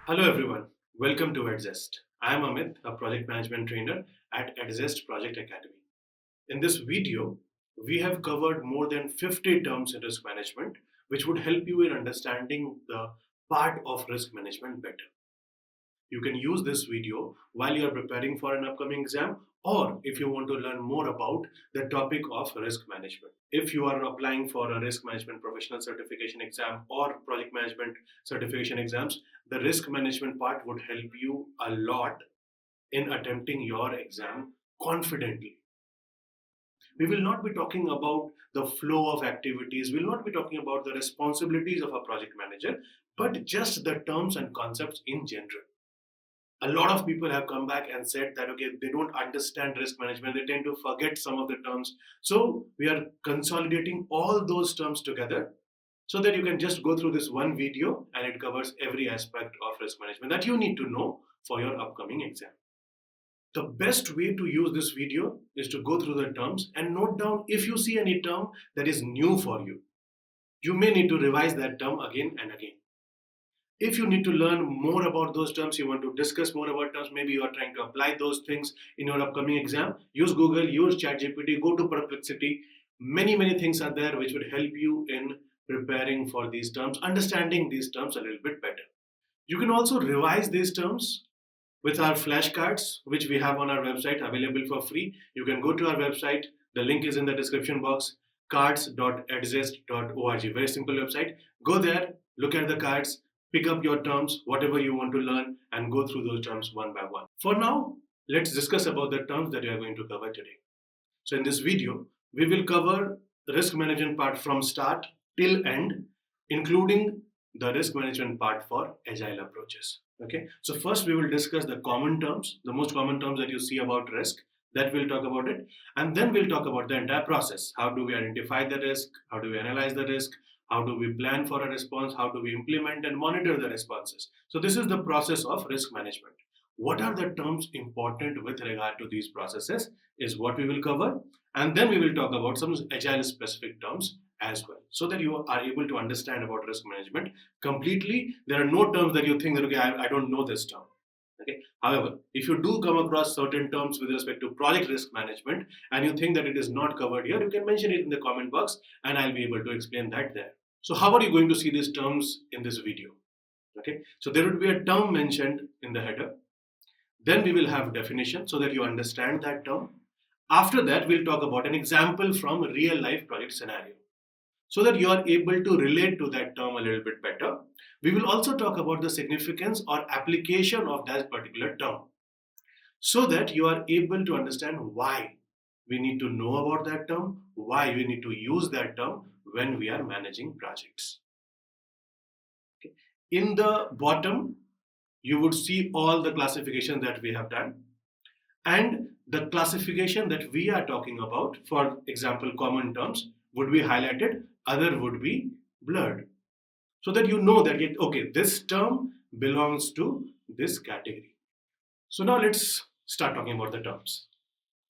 Hello everyone, welcome to Edzest. I am Amit, a project management trainer at Edzest Project Academy. In this video, we have covered more than 50 terms in risk management, which would help you in understanding the part of risk management better. You can use this video while you are preparing for an upcoming exam or if you want to learn more about the topic of risk management. If you are applying for a risk management professional certification exam or project management certification exams, the risk management part would help you a lot in attempting your exam confidently. We will not be talking about the flow of activities, we will not be talking about the responsibilities of a project manager, but just the terms and concepts in general. A lot of people have come back and said that okay, they don't understand risk management, they tend to forget some of the terms. So we are consolidating all those terms together so that you can just go through this one video and it covers every aspect of risk management that you need to know for your upcoming exam. The best way to use this video is to go through the terms and note down if you see any term that is new for you. You may need to revise that term again and again. If you need to learn more about those terms, you want to discuss more about terms, maybe you are trying to apply those things in your upcoming exam, use Google, use ChatGPT, go to Perplexity. Many things are there which would help you in preparing for these terms, understanding these terms a little bit better. You can also revise these terms with our flashcards, which we have on our website available for free. You can go to our website. The link is in the description box, cards.edzest.org. Very simple website. Go there, look at the cards, pick up your terms, whatever you want to learn, and go through those terms one by one. For now, let's discuss about the terms that we are going to cover today. So in this video, we will cover the risk management part from start till end, including the risk management part for agile approaches. Okay, so first we will discuss the common terms, the most common terms that you see about risk, that we'll talk about it, and then we'll talk about the entire process. How do we identify the risk? How do we analyze the risk? How do we plan for a response? How do we implement and monitor the responses? So this is the process of risk management. What are the terms important with regard to these processes is what we will cover, and then we will talk about some agile specific terms as well, so that you are able to understand about risk management completely. There are no terms that you think that okay, I don't know this term. Okay. However, if you do come across certain terms with respect to project risk management and you think that it is not covered here, you can mention it in the comment box and I'll be able to explain that there. So how are you going to see these terms in this video? Okay, so there would be a term mentioned in the header. Then we will have definition so that you understand that term. After that, we'll talk about an example from a real life project scenario so that you are able to relate to that term a little bit better. We will also talk about the significance or application of that particular term so that you are able to understand why we need to know about that term, why we need to use that term when we are managing projects. Okay. In the bottom, you would see all the classification that we have done, and the classification that we are talking about, for example, common terms, would be highlighted, other would be blurred, so that you know that okay, this term belongs to this category. So now let's start talking about the terms.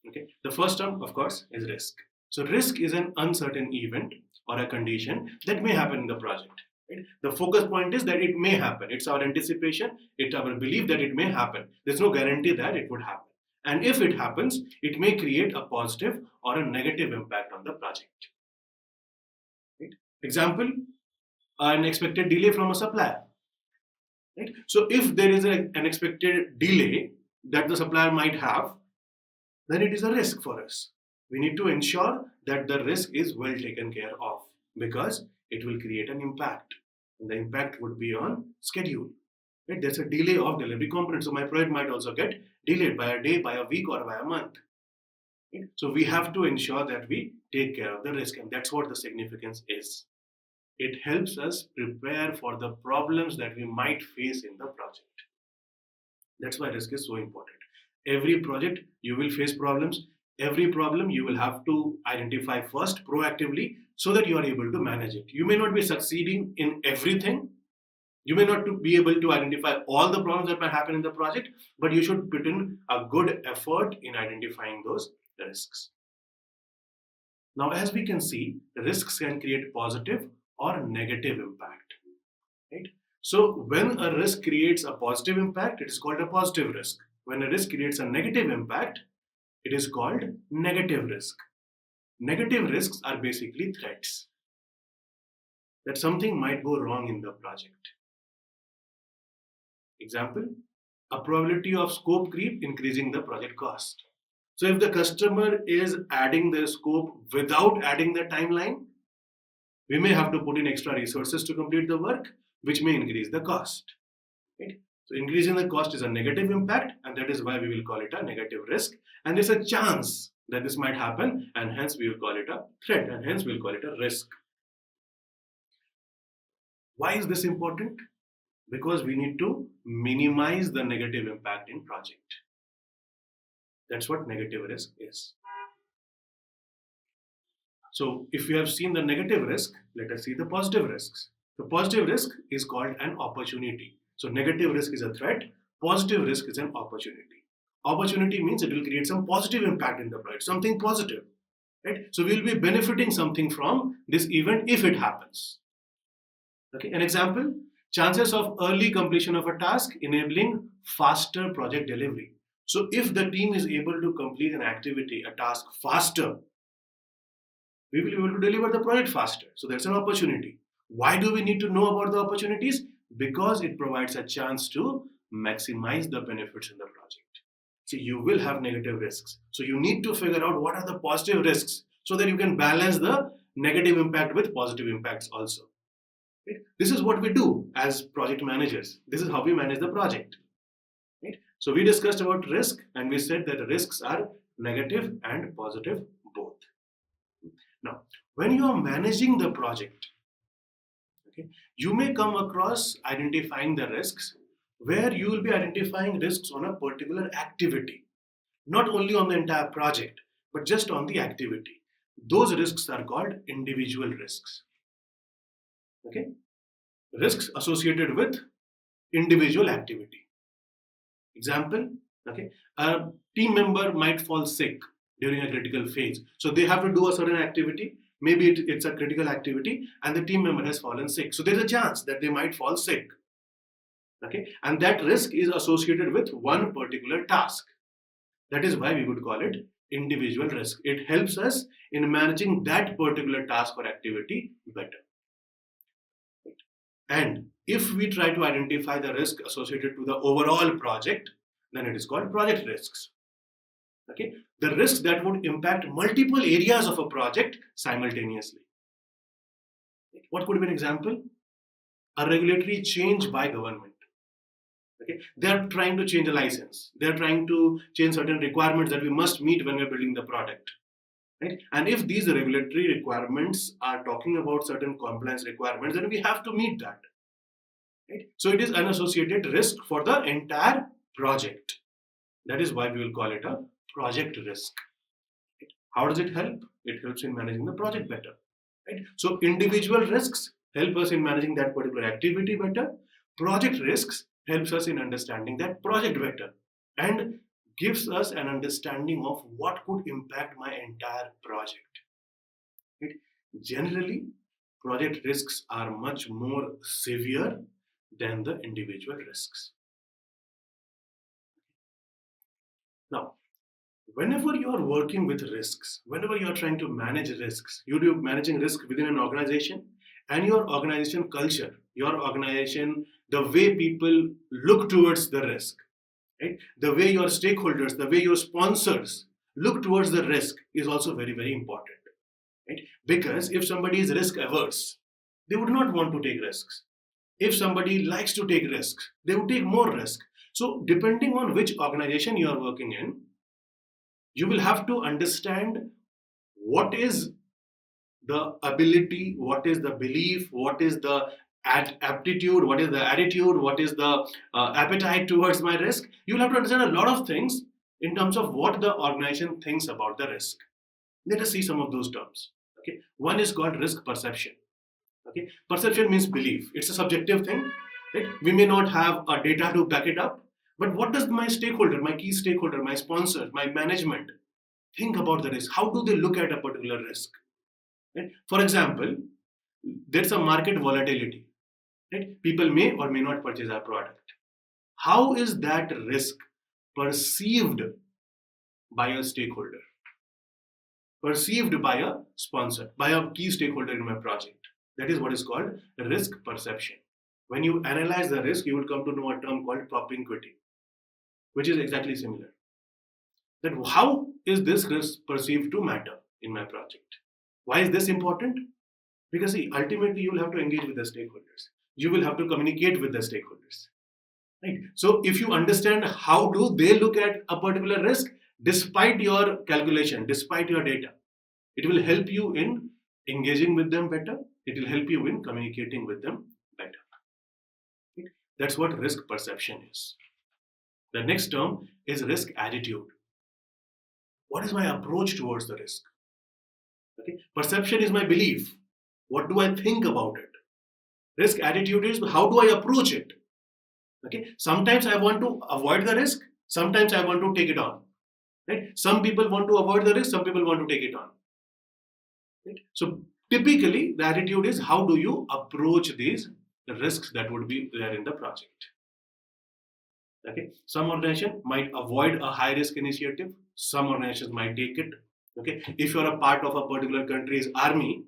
Okay, the first term, of course, is risk. So risk is an uncertain event or a condition that may happen in the project. Right? The focus point is that it may happen. It's our anticipation, it's our belief that it may happen. There's no guarantee that it would happen. And if it happens, it may create a positive or a negative impact on the project. Right? Example, an expected delay from a supplier. Right? So if there is an expected delay that the supplier might have, then it is a risk for us. We need to ensure that the risk is well taken care of because it will create an impact. And the impact would be on schedule. Right? There's a delay of delivery components. So my project might also get delayed by a day, by a week, or by a month. Right? So we have to ensure that we take care of the risk, and that's what the significance is. It helps us prepare for the problems that we might face in the project. That's why risk is so important. Every project you will face problems. Every problem you will have to identify first proactively so that you are able to manage it. You may not be succeeding in everything. You may not be able to identify all the problems that might happen in the project, but you should put in a good effort in identifying those risks. Now, as we can see, risks can create positive or negative impact. Right? So when a risk creates a positive impact, it is called a positive risk. When a risk creates a negative impact, it is called negative risk. Negative risks are basically threats that something might go wrong in the project. Example, a probability of scope creep increasing the project cost. So if the customer is adding the scope without adding the timeline, we may have to put in extra resources to complete the work, which may increase the cost. Right? So increasing the cost is a negative impact, and that is why we will call it a negative risk. And there's a chance that this might happen, and hence we will call it a threat, and hence we'll call it a risk. Why is this important? Because we need to minimize the negative impact in project. That's what negative risk is. So if you have seen the negative risk, let us see the positive risks. The positive risk is called an opportunity. So negative risk is a threat, positive risk is an opportunity. Opportunity means it will create some positive impact in the project, something positive. Right? So we will be benefiting something from this event if it happens. Okay, an example, chances of early completion of a task enabling faster project delivery. So if the team is able to complete an activity, a task faster, we will be able to deliver the project faster. So that's an opportunity. Why do we need to know about the opportunities? Because it provides a chance to maximize the benefits in the project. So you will have negative risks. So you need to figure out what are the positive risks so that you can balance the negative impact with positive impacts also. Right? This is what we do as project managers. This is how we manage the project. Right? So we discussed about risk and we said that risks are negative and positive both. Now, when you are managing the project, okay, you may come across identifying the risks where you will be identifying risks on a particular activity, not only on the entire project, but just on the activity. Those risks are called individual risks. Okay, risks associated with individual activity. Example, okay, a team member might fall sick during a critical phase. So they have to do a certain activity. Maybe it's a critical activity and the team member has fallen sick. So there's a chance that they might fall sick. Okay, and that risk is associated with one particular task. That is why we would call it individual risk. It helps us in managing that particular task or activity better. And if we try to identify the risk associated to the overall project, then it is called project risks. Okay, the risks that would impact multiple areas of a project simultaneously. What could be an example? A regulatory change by government. Okay, they are trying to change a license. They are trying to change certain requirements that we must meet when we are building the product. Right? And if these regulatory requirements are talking about certain compliance requirements, then we have to meet that. Right? So it is an associated risk for the entire project. That is why we will call it a project risk. Right? How does it help? It helps in managing the project better. Right? So individual risks help us in managing that particular activity better. Project risks helps us in understanding that project better and gives us an understanding of what could impact my entire project. Right? Generally, project risks are much more severe than the individual risks. Now, whenever you are working with risks, whenever you are trying to manage risks, you do managing risk within an organization and your organization culture, your organization, the way people look towards the risk, right? The way your stakeholders, the way your sponsors look towards the risk is also very, very important, right? Because if somebody is risk averse, they would not want to take risks. If somebody likes to take risks, they would take more risk. So depending on which organization you are working in, you will have to understand what is the ability, what is the belief, what is the aptitude, what is the attitude, what is the appetite towards my risk. You'll have to understand a lot of things in terms of what the organization thinks about the risk. Let us see some of those terms. Okay, one is called risk perception. Okay, perception means belief. It's a subjective thing. Right? We may not have data to back it up, but what does my stakeholder, my key stakeholder, my sponsor, my management think about the risk? How do they look at a particular risk? Right? For example, there's a market volatility. Right? People may or may not purchase our product. How is that risk perceived by a stakeholder, perceived by a sponsor, by a key stakeholder in my project? That is what is called risk perception. When you analyze the risk, you will come to know a term called propinquity, which is exactly similar. That how is this risk perceived to matter in my project? Why is this important? Because see, ultimately you will have to engage with the stakeholders. You will have to communicate with the stakeholders. Right? So if you understand how do they look at a particular risk, despite your calculation, despite your data, it will help you in engaging with them better. It will help you in communicating with them better. Right? That's what risk perception is. The next term is risk attitude. What is my approach towards the risk? Okay. Perception is my belief. What do I think about it? Risk attitude is how do I approach it? Okay. Sometimes I want to avoid the risk. Sometimes I want to take it on. Right? Some people want to avoid the risk. Some people want to take it on. Right? So typically, the attitude is how do you approach these risks that would be there in the project. Okay. Some organization might avoid a high risk initiative. Some organizations might take it. Okay. If you're a part of a particular country's army,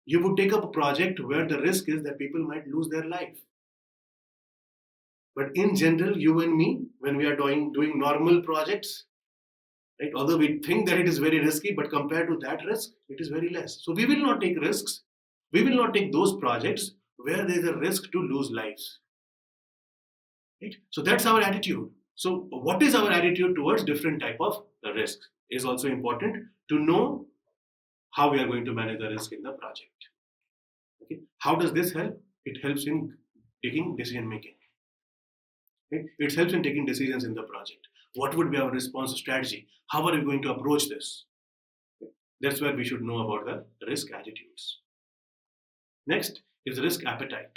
you would take up a project where the risk is that people might lose their life. But in general, you and me, when we are doing normal projects, right, although we think that it is very risky, but compared to that risk, it is very less. So we will not take risks. We will not take those projects where there is a risk to lose lives. Right? So that's our attitude. So what is our attitude towards different type of risks is also important to know how we are going to manage the risk in the project. Okay. How does this help? It helps in taking decision making. Right? It helps in taking decisions in the project. What would be our response strategy? How are we going to approach this? That's where we should know about the risk attitudes. Next is risk appetite.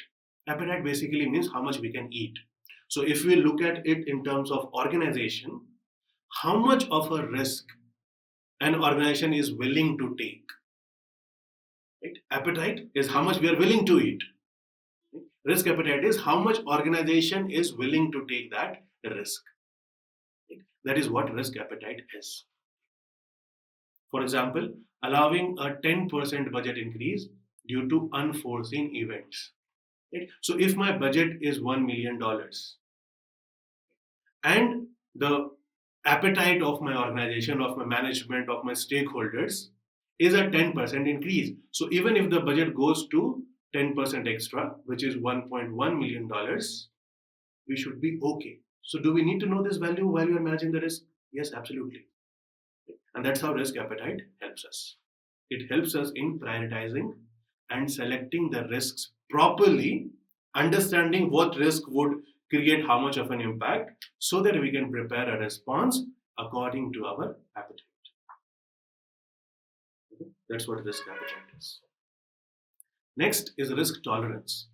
Appetite basically means how much we can eat. So if we look at it in terms of organization, how much of a risk an organization is willing to take. Right? Appetite is how much we are willing to eat. Right? Risk appetite is how much organization is willing to take that risk. Right? That is what risk appetite is. For example, allowing a 10% budget increase due to unforeseen events. Right? So if my budget is $1 million and the appetite of my organization, of my management, of my stakeholders is a 10% increase. So even if the budget goes to 10% extra, which is $1.1 million, we should be okay. So do we need to know this value while we are managing the risk? Yes, absolutely. And that's how risk appetite helps us. It helps us in prioritizing and selecting the risks properly, understanding what risk would create how much of an impact so that we can prepare a response according to our appetite. Okay? That's what risk appetite is. Next is risk tolerance.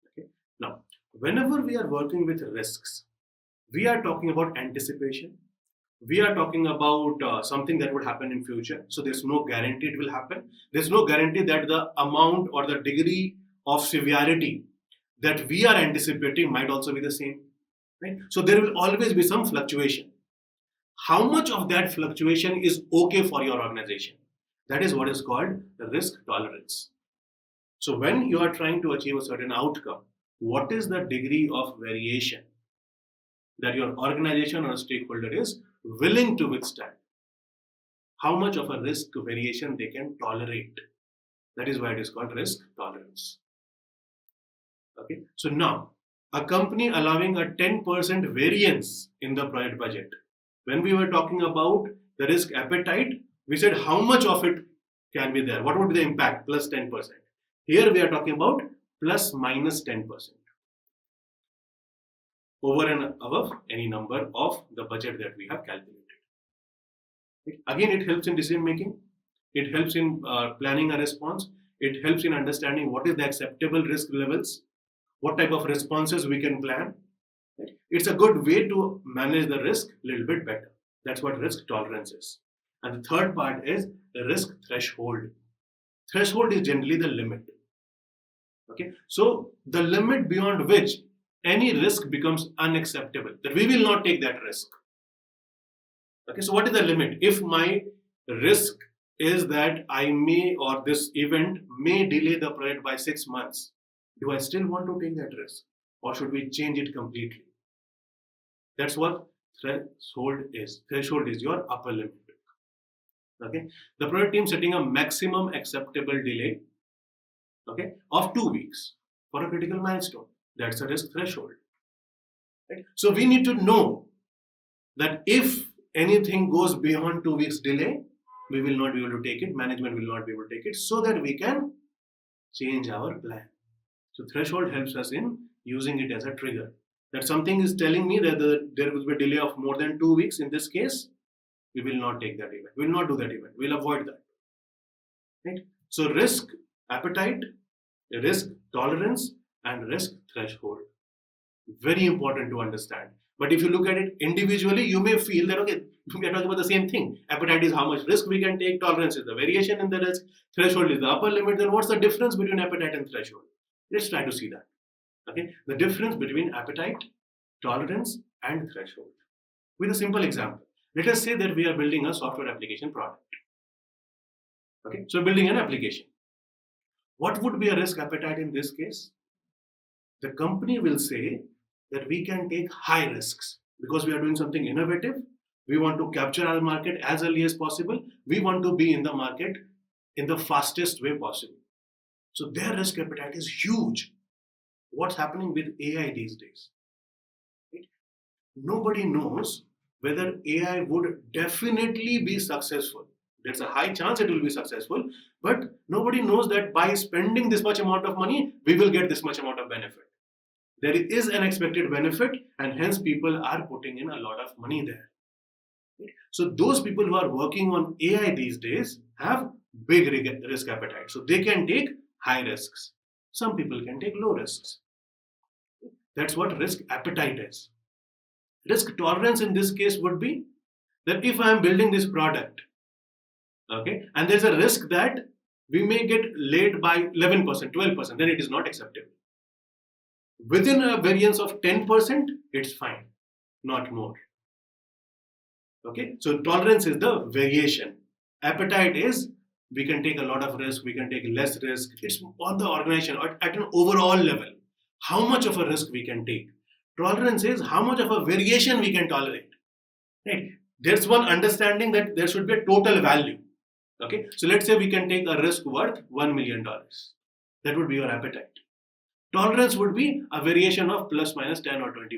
Okay? Now, whenever we are working with risks, we are talking about anticipation. We are talking about something that would happen in future. So there's no guarantee it will happen. There's no guarantee that the amount or the degree of severity that we are anticipating might also be the same. Right? So there will always be some fluctuation. How much of that fluctuation is okay for your organization? That is what is called the risk tolerance. So when you are trying to achieve a certain outcome, what is the degree of variation that your organization or stakeholder is willing to withstand? How much of a risk variation they can tolerate? That is why it is called risk tolerance. Okay. So now, a company allowing a 10% variance in the project budget. When we were talking about the risk appetite, we said how much of it can be there? What would be the impact? Plus 10%. Here we are talking about plus minus 10%. Over and above any number of the budget that we have calculated. Again, it helps in decision making. It helps in planning a response. It helps in understanding what is the acceptable risk levels, what type of responses we can plan. Right? It's a good way to manage the risk a little bit better. That's what risk tolerance is. And the third part is the risk threshold. Threshold is generally the limit. Okay, so the limit beyond which any risk becomes unacceptable, that we will not take that risk. Okay, so what is the limit? If my risk is that I may, or this event may delay the project by 6 months, do I still want to take that risk, or should we change it completely? That's what threshold is. Threshold is your upper limit. Okay, the project team setting a maximum acceptable delay, okay, of 2 weeks for a critical milestone. That's a risk threshold. Right? So we need to know that if anything goes beyond 2 weeks delay, we will not be able to take it. Management will not be able to take it, so that we can change our plan. So threshold helps us in using it as a trigger. That something is telling me that there will be a delay of more than 2 weeks. In this case, we will not take that event. We will not do that event. We'll avoid that. Right? So risk appetite, risk tolerance, and risk threshold. Very important to understand. But if you look at it individually, you may feel that, okay, we are talking about the same thing. Appetite is how much risk we can take, tolerance is the variation in the risk, threshold is the upper limit. Then what's the difference between appetite and threshold? Let's try to see that. Okay, the difference between appetite, tolerance, and threshold. With a simple example, let us say that we are building a software application product. Okay, so building an application. What would be a risk appetite in this case? The company will say that we can take high risks because we are doing something innovative. We want to capture our market as early as possible. We want to be in the market in the fastest way possible. So their risk appetite is huge. What's happening with AI these days? Right? Nobody knows whether AI would definitely be successful. There's a high chance it will be successful, but nobody knows that by spending this much amount of money, we will get this much amount of benefit. There is an expected benefit, and hence people are putting in a lot of money there. Right? So those people who are working on AI these days have big risk appetite. So they can take high risks. Some people can take low risks. That's what risk appetite is. Risk tolerance in this case would be that if I am building this product, okay, and there's a risk that we may get late by 11%, 12%, then it is not acceptable. Within a variance of 10%, it's fine, not more. Okay, so tolerance is the variation. Appetite is we can take a lot of risk, we can take less risk. It's on the organization at an overall level. How much of a risk we can take. Tolerance is how much of a variation we can tolerate. Right? There's one understanding that there should be a total value. Okay, so let's say we can take a risk worth $1 million. That would be your appetite. Tolerance would be a variation of plus minus 10 or 20%.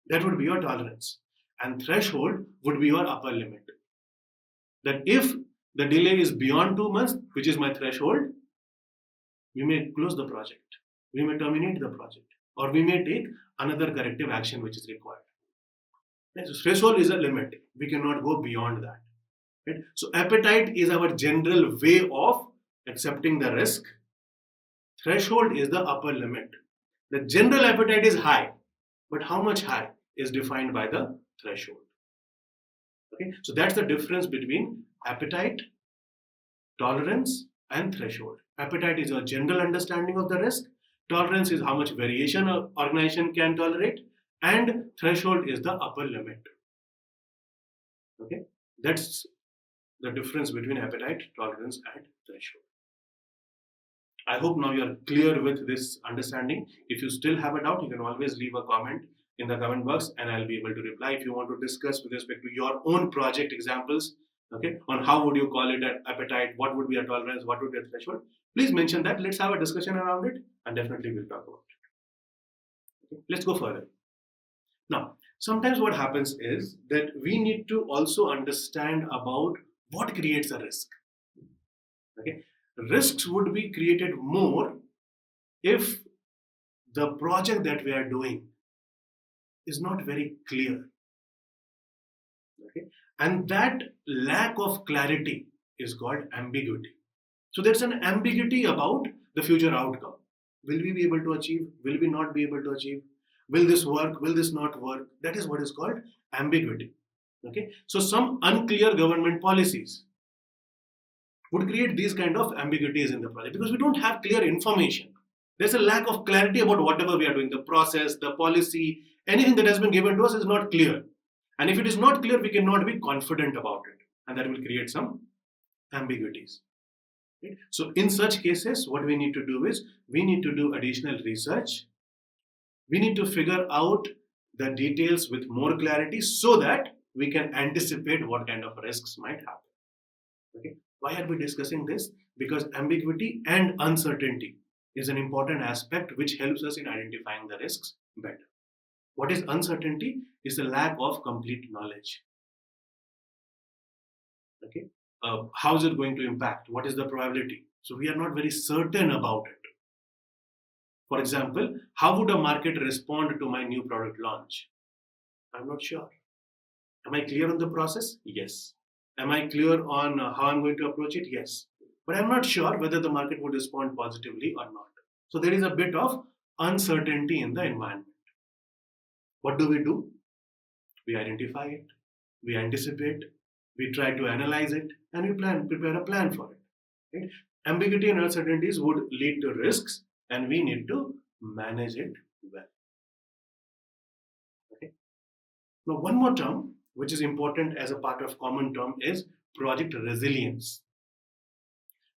That would be your tolerance. And threshold would be your upper limit. That if the delay is beyond 2 months, which is my threshold, we may close the project, we may terminate the project, or we may take another corrective action which is required. So threshold is a limit. We cannot go beyond that. Right? So appetite is our general way of accepting the risk. Threshold is the upper limit. The general appetite is high, but how much high is defined by the threshold. Okay, so that's the difference between appetite, tolerance, and threshold. Appetite is a general understanding of the risk. Tolerance is how much variation an organization can tolerate, and threshold is the upper limit. Okay, that's the difference between appetite, tolerance, and threshold. I hope now you are clear with this understanding. If you still have a doubt, you can always leave a comment in the comment box and I'll be able to reply. If you want to discuss with respect to your own project examples, okay, on how would you call it an appetite, what would be a tolerance, what would be a threshold, please mention that. Let's have a discussion around it and definitely we'll talk about it. Okay, let's go further. Now, sometimes what happens is that we need to also understand about what creates a risk. Okay, risks would be created more if the project that we are doing is not very clear. Okay, and that lack of clarity is called ambiguity. So there's an ambiguity about the future outcome. Will we be able to achieve? Will we not be able to achieve? Will this work? Will this not work? That is what is called ambiguity. Okay, so some unclear government policies would create these kind of ambiguities in the project because we don't have clear information. There's a lack of clarity about whatever we are doing. The process, the policy, anything that has been given to us is not clear. And if it is not clear, we cannot be confident about it. And that will create some ambiguities. Right? So in such cases, what we need to do is we need to do additional research. We need to figure out the details with more clarity so that we can anticipate what kind of risks might happen. Okay. Why are we discussing this? Because ambiguity and uncertainty is an important aspect which helps us in identifying the risks better. What is uncertainty? Is the lack of complete knowledge. Okay. How is it going to impact? What is the probability? So we are not very certain about it. For example, how would a market respond to my new product launch? I'm not sure. Am I clear on the process? Yes. Am I clear on how I'm going to approach it? Yes. But I'm not sure whether the market would respond positively or not. So there is a bit of uncertainty in the environment. What do? We identify it, we anticipate, we try to analyze it, and we prepare a plan for it. Right? Ambiguity and uncertainties would lead to risks, and we need to manage it well. Okay. Now, one more term which is important as a part of common term is project resilience.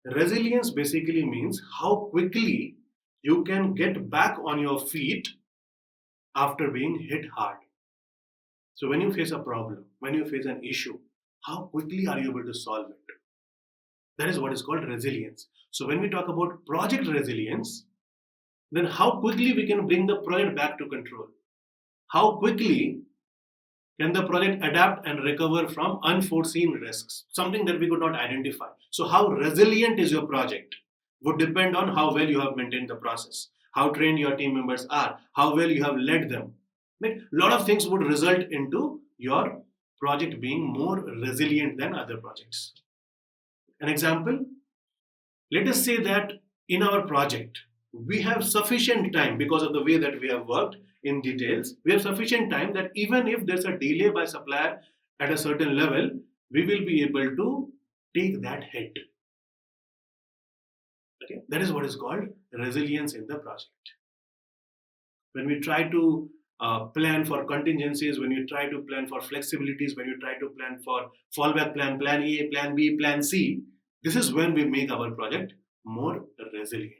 Resilience basically means how quickly you can get back on your feet after being hit hard. So when you face a problem, when you face an issue, how quickly are you able to solve it? That is what is called resilience. So when we talk about project resilience, then how quickly we can bring the project back to control? How quickly can the project adapt and recover from unforeseen risks? Something that we could not identify. So how resilient is your project would depend on how well you have maintained the process, how trained your team members are, how well you have led them. A lot of things would result into your project being more resilient than other projects. An example, let us say that in our project, we have sufficient time because of the way that we have worked in details. We have sufficient time that even if there's a delay by supplier at a certain level, we will be able to take that hit. Okay, that is what is called resilience in the project. When we try to plan for contingencies, when you try to plan for flexibilities, when you try to plan for fallback plan, plan A, plan B, plan C, this is when we make our project more resilient.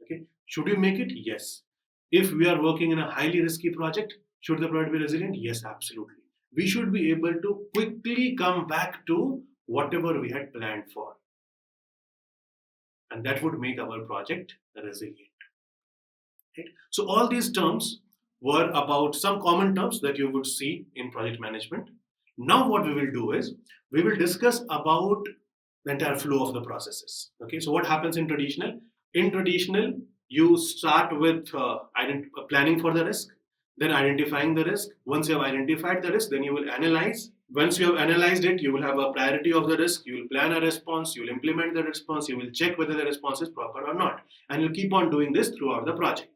Okay, should we make it? Yes. If we are working in a highly risky project, should the project be resilient? Yes, absolutely. We should be able to quickly come back to whatever we had planned for. And that would make our project resilient. Right? So all these terms were about some common terms that you would see in project management. Now what we will do is we will discuss about the entire flow of the processes. Okay, so what happens in traditional? In traditional, you start with planning for the risk, then identifying the risk. Once you have identified the risk, then you will analyze. Once you have analyzed it, you will have a priority of the risk, you will plan a response, you will implement the response, you will check whether the response is proper or not. And you'll keep on doing this throughout the project.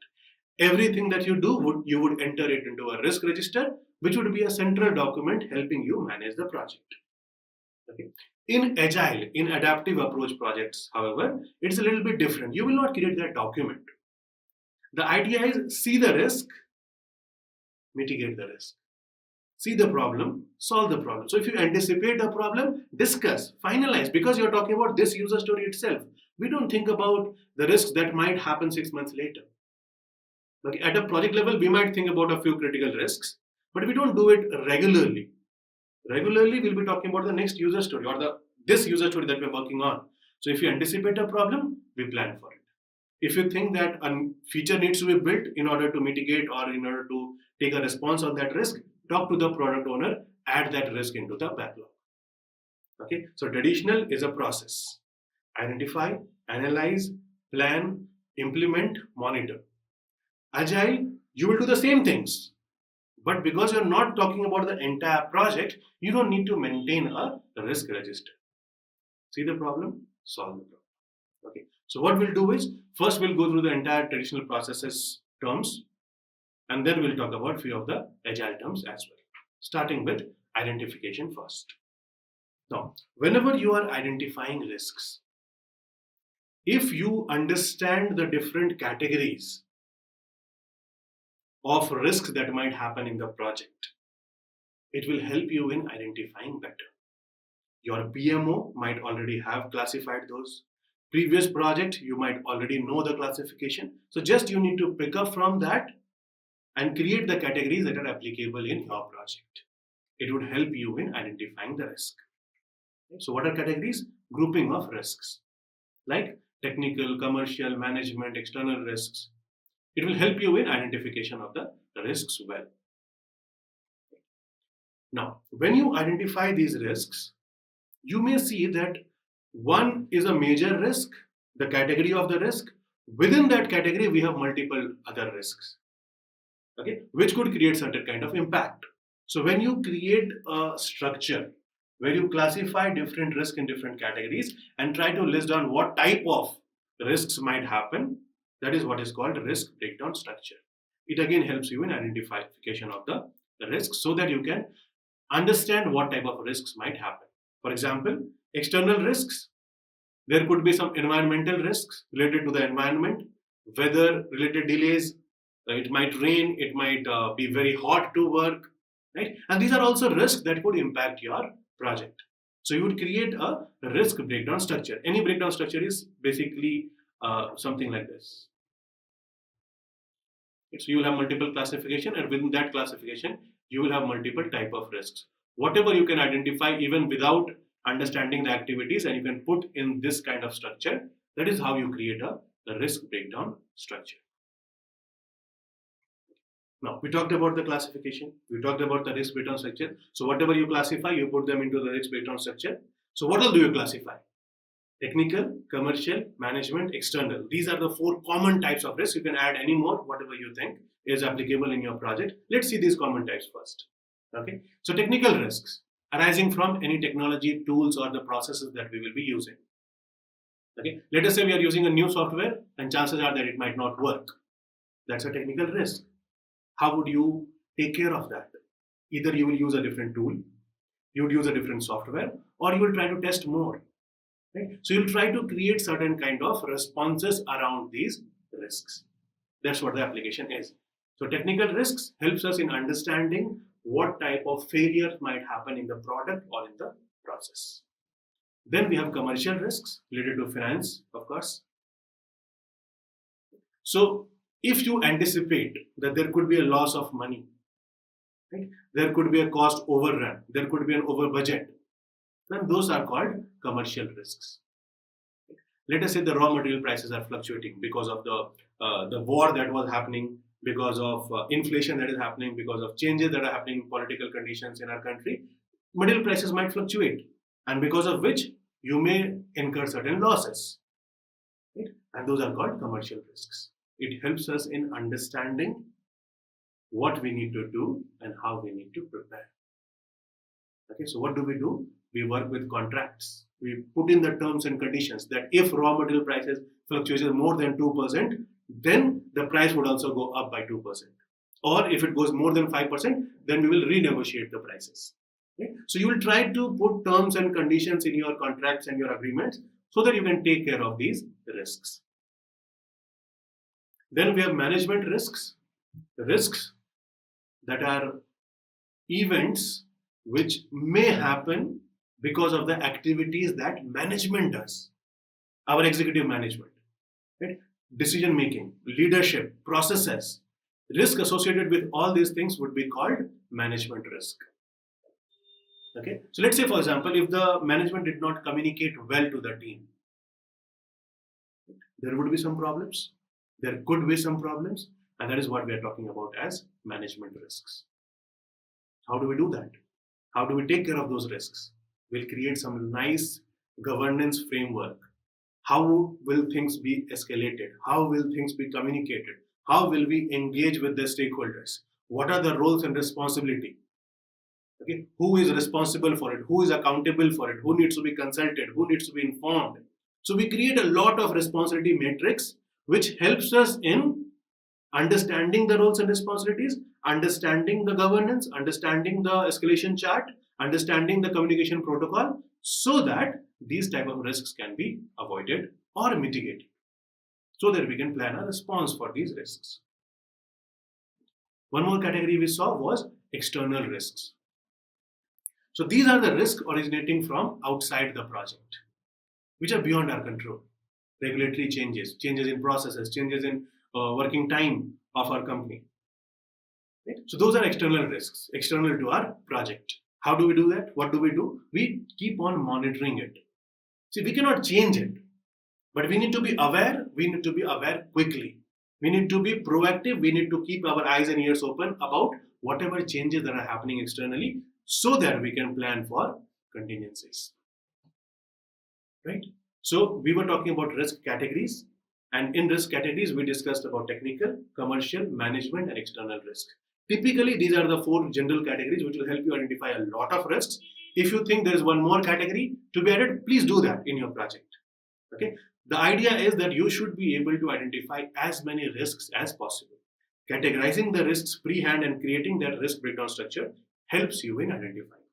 Everything that you do, you would enter it into a risk register, which would be a central document helping you manage the project. Okay. In Agile, in adaptive approach projects, however, it's a little bit different. You will not create that document. The idea is see the risk, mitigate the risk. See the problem, solve the problem. So if you anticipate a problem, discuss, finalize, because you're talking about this user story itself. We don't think about the risks that might happen 6 months later. Like at a project level, we might think about a few critical risks, but we don't do it regularly. Regularly, we'll be talking about the next user story or this user story that we're working on. So if you anticipate a problem, we plan for it. If you think that a feature needs to be built in order to mitigate or in order to take a response on that risk, talk to the product owner, add that risk into the backlog. Okay, so traditional is a process. Identify, analyze, plan, implement, monitor. Agile, you will do the same things. But because you're not talking about the entire project, you don't need to maintain a risk register. See the problem, solve the problem. Okay. So what we'll do is, first we'll go through the entire traditional processes terms, and then we'll talk about few of the agile terms as well. Starting with identification first. Now, whenever you are identifying risks, If you understand the different categories of risks that might happen in the project, it will help you in identifying better. Your PMO might already have classified those. Previous project, you might already know the classification. So just you need to pick up from that and create the categories that are applicable in your project. It would help you in identifying the risk. So what are categories? Grouping of risks, like technical, commercial, management, external risks. It will help you in identification of the risks well. Now, when you identify these risks, you may see that one is a major risk, the category of the risk. Within that category, we have multiple other risks, okay, which could create certain kind of impact. So when you create a structure where you classify different risks in different categories and try to list down what type of risks might happen, that is what is called risk breakdown structure. It again helps you in identification of the risks so that you can understand what type of risks might happen. For example, external risks, there could be some environmental risks related to the environment, weather related delays, it might rain, it might be very hot to work, right? And these are also risks that could impact your project. So you would create a risk breakdown structure. Any breakdown structure is basically something like this. So you will have multiple classification, and within that classification, you will have multiple type of risks. Whatever you can identify even without understanding the activities, and you can put in this kind of structure, that is how you create a risk breakdown structure. Now, we talked about the classification, we talked about the risk breakdown structure. So whatever you classify, you put them into the risk breakdown structure. So what else do you classify? Technical, commercial, management, external. These are the four common types of risk. You can add any more, whatever you think is applicable in your project. Let's see these common types first. Okay. So technical risks arising from any technology, tools, or the processes that we will be using. Okay. Let us say we are using a new software and chances are that it might not work. That's a technical risk. How would you take care of that? Either you will use a different tool, you would use a different software, or you will try to test more. Right? So you'll try to create certain kind of responses around these risks. That's what the application is. So technical risks helps us in understanding what type of failure might happen in the product or in the process. Then we have commercial risks related to finance, of course. So if you anticipate that there could be a loss of money, right? There could be a cost overrun, there could be an over budget, then those are called commercial risks. Let us say the raw material prices are fluctuating because of the war that was happening, because of inflation that is happening, because of changes that are happening in political conditions in our country. Material prices might fluctuate, and because of which you may incur certain losses. Right? And those are called commercial risks. It helps us in understanding what we need to do and how we need to prepare. Okay, so what do? We work with contracts. We put in the terms and conditions that if raw material prices fluctuates more than 2%, then the price would also go up by 2%. Or if it goes more than 5%, then we will renegotiate the prices. Okay? So you will try to put terms and conditions in your contracts and your agreements so that you can take care of these risks. Then we have management risks. Risks that are events which may happen because of the activities that management does, our executive management, right? Decision making, leadership, processes. Risk associated with all these things would be called management risk. Okay, so let's say, for example, if the management did not communicate well to the team, there would be some problems. There could be some problems, and that is what we are talking about as management risks. How do we do that? How do we take care of those risks? We'll create some nice governance framework. How will things be escalated? How will things be communicated? How will we engage with the stakeholders? What are the roles and responsibility? Okay, who is responsible for it? Who is accountable for it? Who needs to be consulted? Who needs to be informed? So we create a lot of responsibility matrix, which helps us in understanding the roles and responsibilities, understanding the governance, understanding the escalation chart, understanding the communication protocol, so that these type of risks can be avoided or mitigating, so that we can plan a response for these risks. One more category we saw was external risks. So these are the risks originating from outside the project, which are beyond our control. Regulatory changes, changes in processes, changes in working time of our company. Right? So those are external risks, external to our project. How do we do that? What do? We keep on monitoring it. See, we cannot change it, but we need to be aware. We need to be aware quickly. We need to be proactive. We need to keep our eyes and ears open about whatever changes that are happening externally, so that we can plan for contingencies. Right? So we were talking about risk categories, and in risk categories we discussed about technical, commercial, management, and external risk. Typically, these are the four general categories which will help you identify a lot of risks. If you think there is one more category to be added, please do that in your project. Okay. The idea is that you should be able to identify as many risks as possible. Categorizing the risks pre-hand and creating that risk breakdown structure helps you in identifying.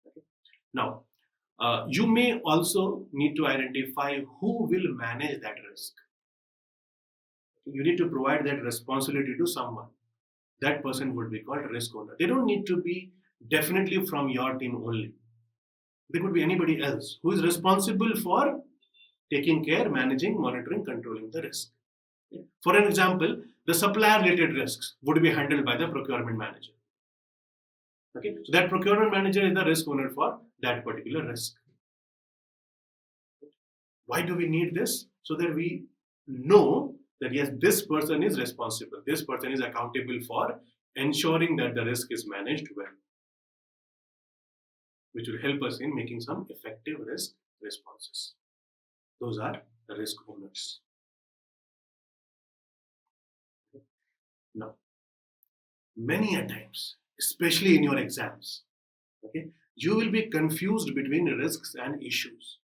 Okay. Now, you may also need to identify who will manage that risk. You need to provide that responsibility to someone. That person would be called risk owner. They don't need to be definitely from your team only. They could be anybody else who is responsible for taking care, managing, monitoring, controlling the risk. For an example, the supplier related risks would be handled by the procurement manager. Okay, so that procurement manager is the risk owner for that particular risk. Why do we need this? So that we know that yes, this person is responsible, this person is accountable for ensuring that the risk is managed well, which will help us in making some effective risk responses. Those are the risk owners. Now, many a times, especially in your exams, okay, you will be confused between risks and issues.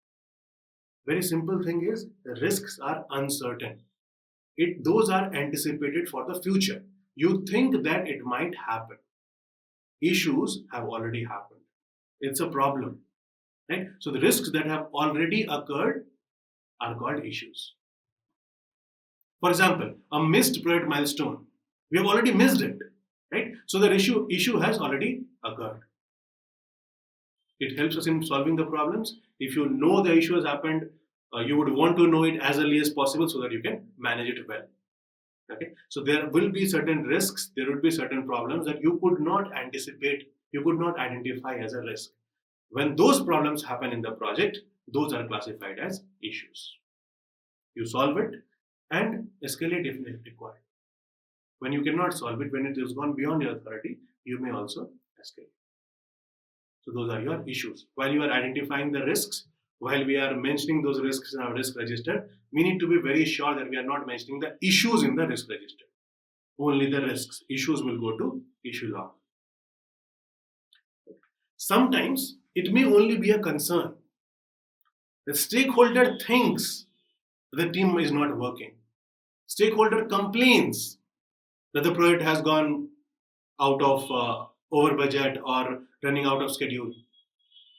Very simple thing is, the risks are uncertain. Those are anticipated for the future. You think that it might happen. Issues have already happened. It's a problem. Right? So the risks that have already occurred are called issues. For example, a missed project milestone. We have already missed it. Right? So the issue has already occurred. It helps us in solving the problems. If you know the issue has happened, you would want to know it as early as possible so that you can manage it well. Okay, so there will be certain risks, there will be certain problems that you could not anticipate, you could not identify as a risk. When those problems happen in the project, those are classified as issues. You solve it and escalate if required. When you cannot solve it, when it has gone beyond your authority, you may also escalate. So those are your issues. While you are identifying the risks, while we are mentioning those risks in our risk register, we need to be very sure that we are not mentioning the issues in the risk register. Only the risks. Issues will go to issue log. Sometimes it may only be a concern. The stakeholder thinks the team is not working. Stakeholder complains that the project has gone out of over budget or running out of schedule.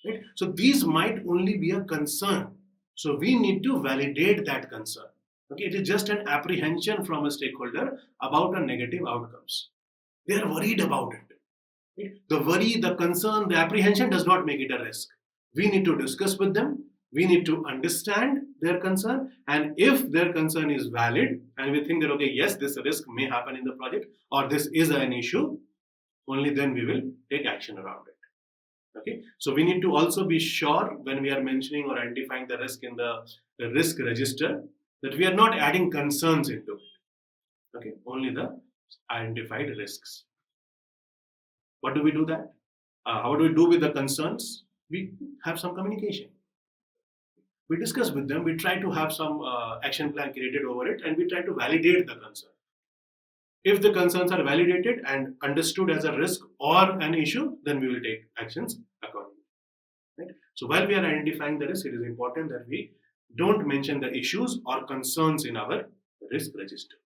Right? So these might only be a concern. So we need to validate that concern. Okay, it is just an apprehension from a stakeholder about a negative outcomes. They are worried about it. Right? The worry, the concern, the apprehension does not make it a risk. We need to discuss with them. We need to understand their concern, and if their concern is valid and we think that okay, yes, this risk may happen in the project or this is an issue, only then we will take action around it. Okay, so we need to also be sure when we are mentioning or identifying the risk in the risk register that we are not adding concerns into it. Okay, only the identified risks. What do we do that? How do we do with the concerns? We have some communication. We discuss with them, we try to have some action plan created over it, and we try to validate the concern. If the concerns are validated and understood as a risk or an issue, then we will take actions accordingly. Right? So while we are identifying the risk, it is important that we don't mention the issues or concerns in our risk register.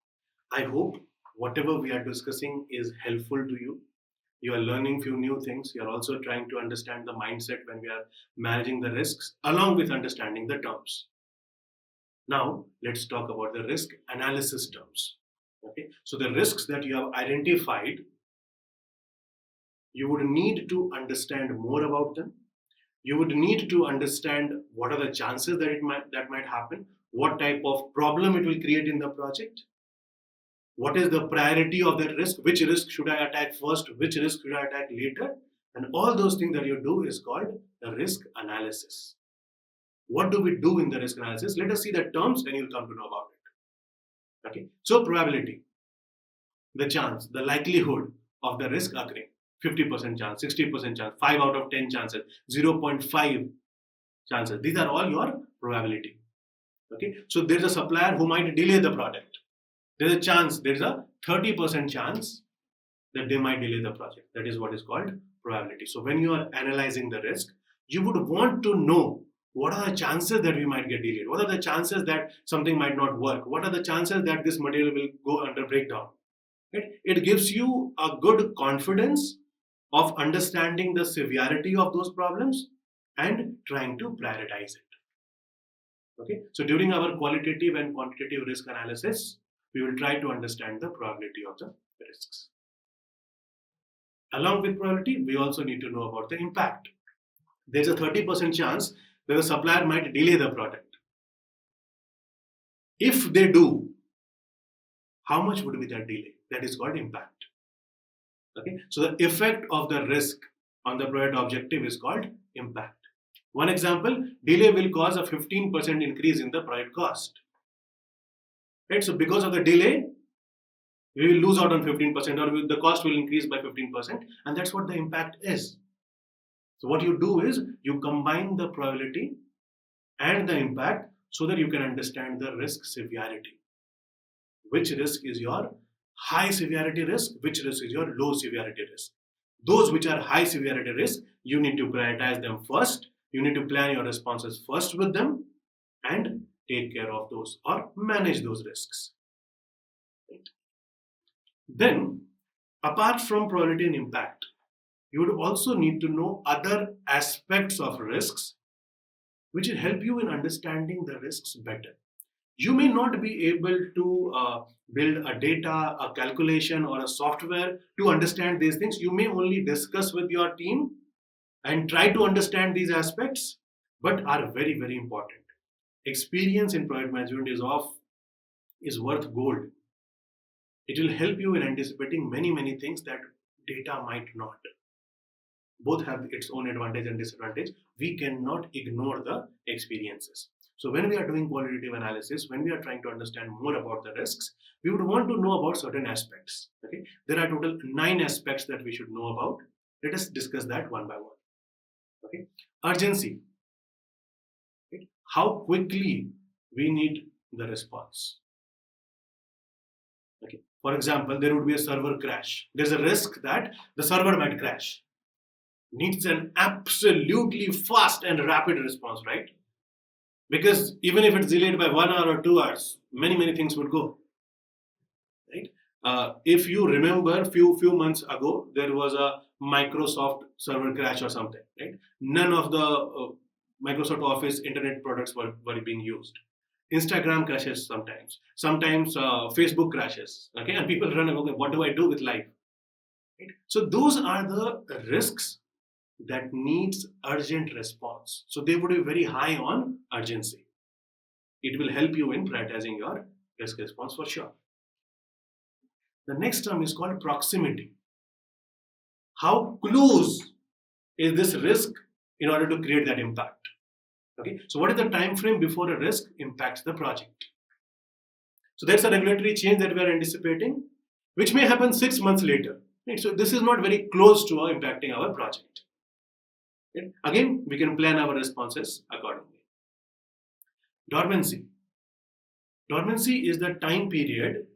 I hope whatever we are discussing is helpful to you. You are learning few new things. You are also trying to understand the mindset when we are managing the risks along with understanding the terms. Now, let's talk about the risk analysis terms. Okay, so the risks that you have identified, you would need to understand more about them. You would need to understand what are the chances that might happen, what type of problem it will create in the project, what is the priority of that risk, which risk should I attack first, which risk should I attack later, and all those things that you do is called the risk analysis. What do we do in the risk analysis? Let us see the terms and you'll come to know about it. Okay, so probability, the chance, the likelihood of the risk occurring, 50% chance, 60% chance, 5 out of 10 chances, 0.5 chances. These are all your probability. Okay, so there's a supplier who might delay the product. There's a chance, there's a 30% chance that they might delay the project. That is what is called probability. So when you are analyzing the risk, you would want to know what are the chances that we might get delayed? What are the chances that something might not work? What are the chances that this material will go under breakdown? Right? It gives you a good confidence of understanding the severity of those problems and trying to prioritize it. Okay, so during our qualitative and quantitative risk analysis, we will try to understand the probability of the risks. Along with probability, we also need to know about the impact. There's a 30% chance that the supplier might delay the product. If they do, how much would be that delay? That is called impact. Okay, so the effect of the risk on the product objective is called impact. One example, delay will cause a 15% increase in the product cost. Right, so because of the delay, we will lose out on 15% or the cost will increase by 15%, and that's what the impact is. So what you do is you combine the probability and the impact so that you can understand the risk severity. Which risk is your high severity risk, which risk is your low severity risk. Those which are high severity risk, you need to prioritize them first. You need to plan your responses first with them and take care of those or manage those risks. Right? Then, apart from probability and impact, you would also need to know other aspects of risks which will help you in understanding the risks better. You may not be able to build a data, a calculation, or a software to understand these things. You may only discuss with your team and try to understand these aspects, but are very, very important. Experience in project management is worth gold. It will help you in anticipating many, many things that data might not. Both have its own advantage and disadvantage. We cannot ignore the experiences. So when we are doing qualitative analysis, when we are trying to understand more about the risks, we would want to know about certain aspects. Okay, there are total 9 aspects that we should know about. Let us discuss that one by one. Okay, urgency. Okay? How quickly we need the response. Okay, for example, there would be a server crash. There's a risk that the server might crash. Needs an absolutely fast and rapid response, right? Because even if it's delayed by 1 hour or 2 hours, many things would go. Right? If you remember, few months ago, there was a Microsoft server crash or something. Right? None of the Microsoft Office internet products were being used. Instagram crashes sometimes. Sometimes Facebook crashes. Okay, and people run. Okay, what do I do with life? Right? So those are the risks that needs urgent response. So they would be very high on urgency. It will help you in prioritizing your risk response for sure. The next term is called proximity. How close is this risk in order to create that impact? Okay, so what is the time frame before a risk impacts the project? So that's a regulatory change that we are anticipating, which may happen 6 months later. Right? So this is not very close to impacting our project. Okay? Again, we can plan our responses accordingly. Dormancy. Dormancy is the time period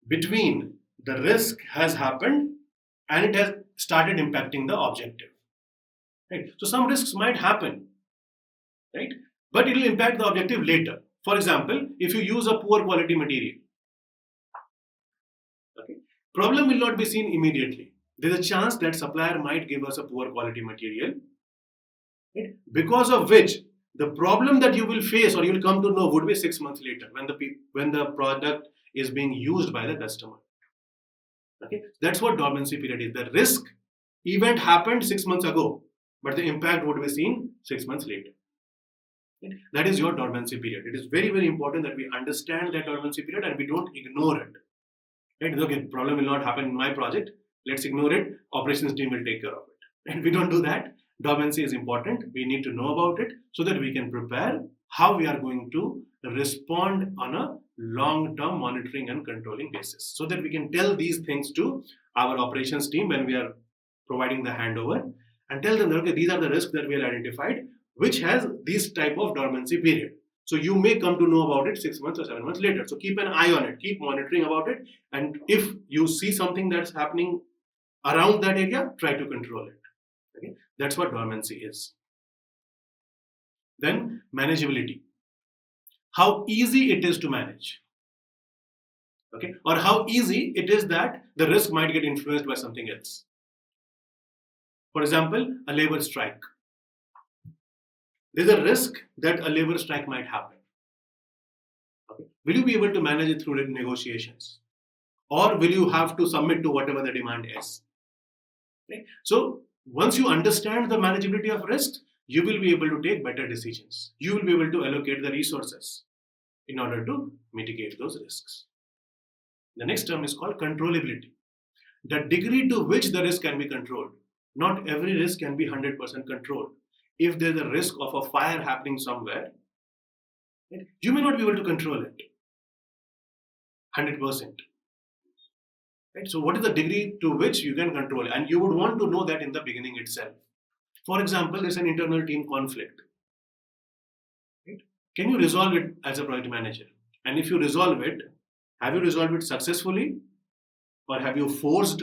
between the risk has happened and it has started impacting the objective. Right? So some risks might happen, right? But it will impact the objective later. For example, if you use a poor quality material, okay, problem will not be seen immediately. There's a chance that supplier might give us a poor quality material, right? Because of which The problem that you will face or you will come to know would be 6 months later when the product is being used by the customer. Okay, that's what dormancy period is. The risk event happened 6 months ago, but the impact would be seen 6 months later. That is your dormancy period. It is very, very important that we understand that dormancy period and we don't ignore it. Right? Okay, problem will not happen in my project. Let's ignore it. Operations team will take care of it. And we don't do that. Dormancy is important. We need to know about it so that we can prepare how we are going to respond on a long-term monitoring and controlling basis, so that we can tell these things to our operations team when we are providing the handover and tell them that, okay, these are the risks that we have identified, which has this type of dormancy period. So you may come to know about it 6 months or 7 months later. So keep an eye on it, keep monitoring about it, and if you see something that's happening around that area, try to control it. Okay, that's what dormancy is. Then manageability. How easy it is to manage. Okay, or how easy it is that the risk might get influenced by something else. For example, a labor strike. There's a risk that a labor strike might happen. Okay. Will you be able to manage it through negotiations? Or will you have to submit to whatever the demand is? Okay. So once you understand the manageability of risk, you will be able to take better decisions. You will be able to allocate the resources in order to mitigate those risks. The next term is called controllability. The degree to which the risk can be controlled. Not every risk can be 100% controlled. If there's a risk of a fire happening somewhere, you may not be able to control it 100%. Right? So what is the degree to which you can control it? And you would want to know that in the beginning itself. For example, there's an internal team conflict. Right? Can you resolve it as a project manager? And if you resolve it, have you resolved it successfully? Or have you forced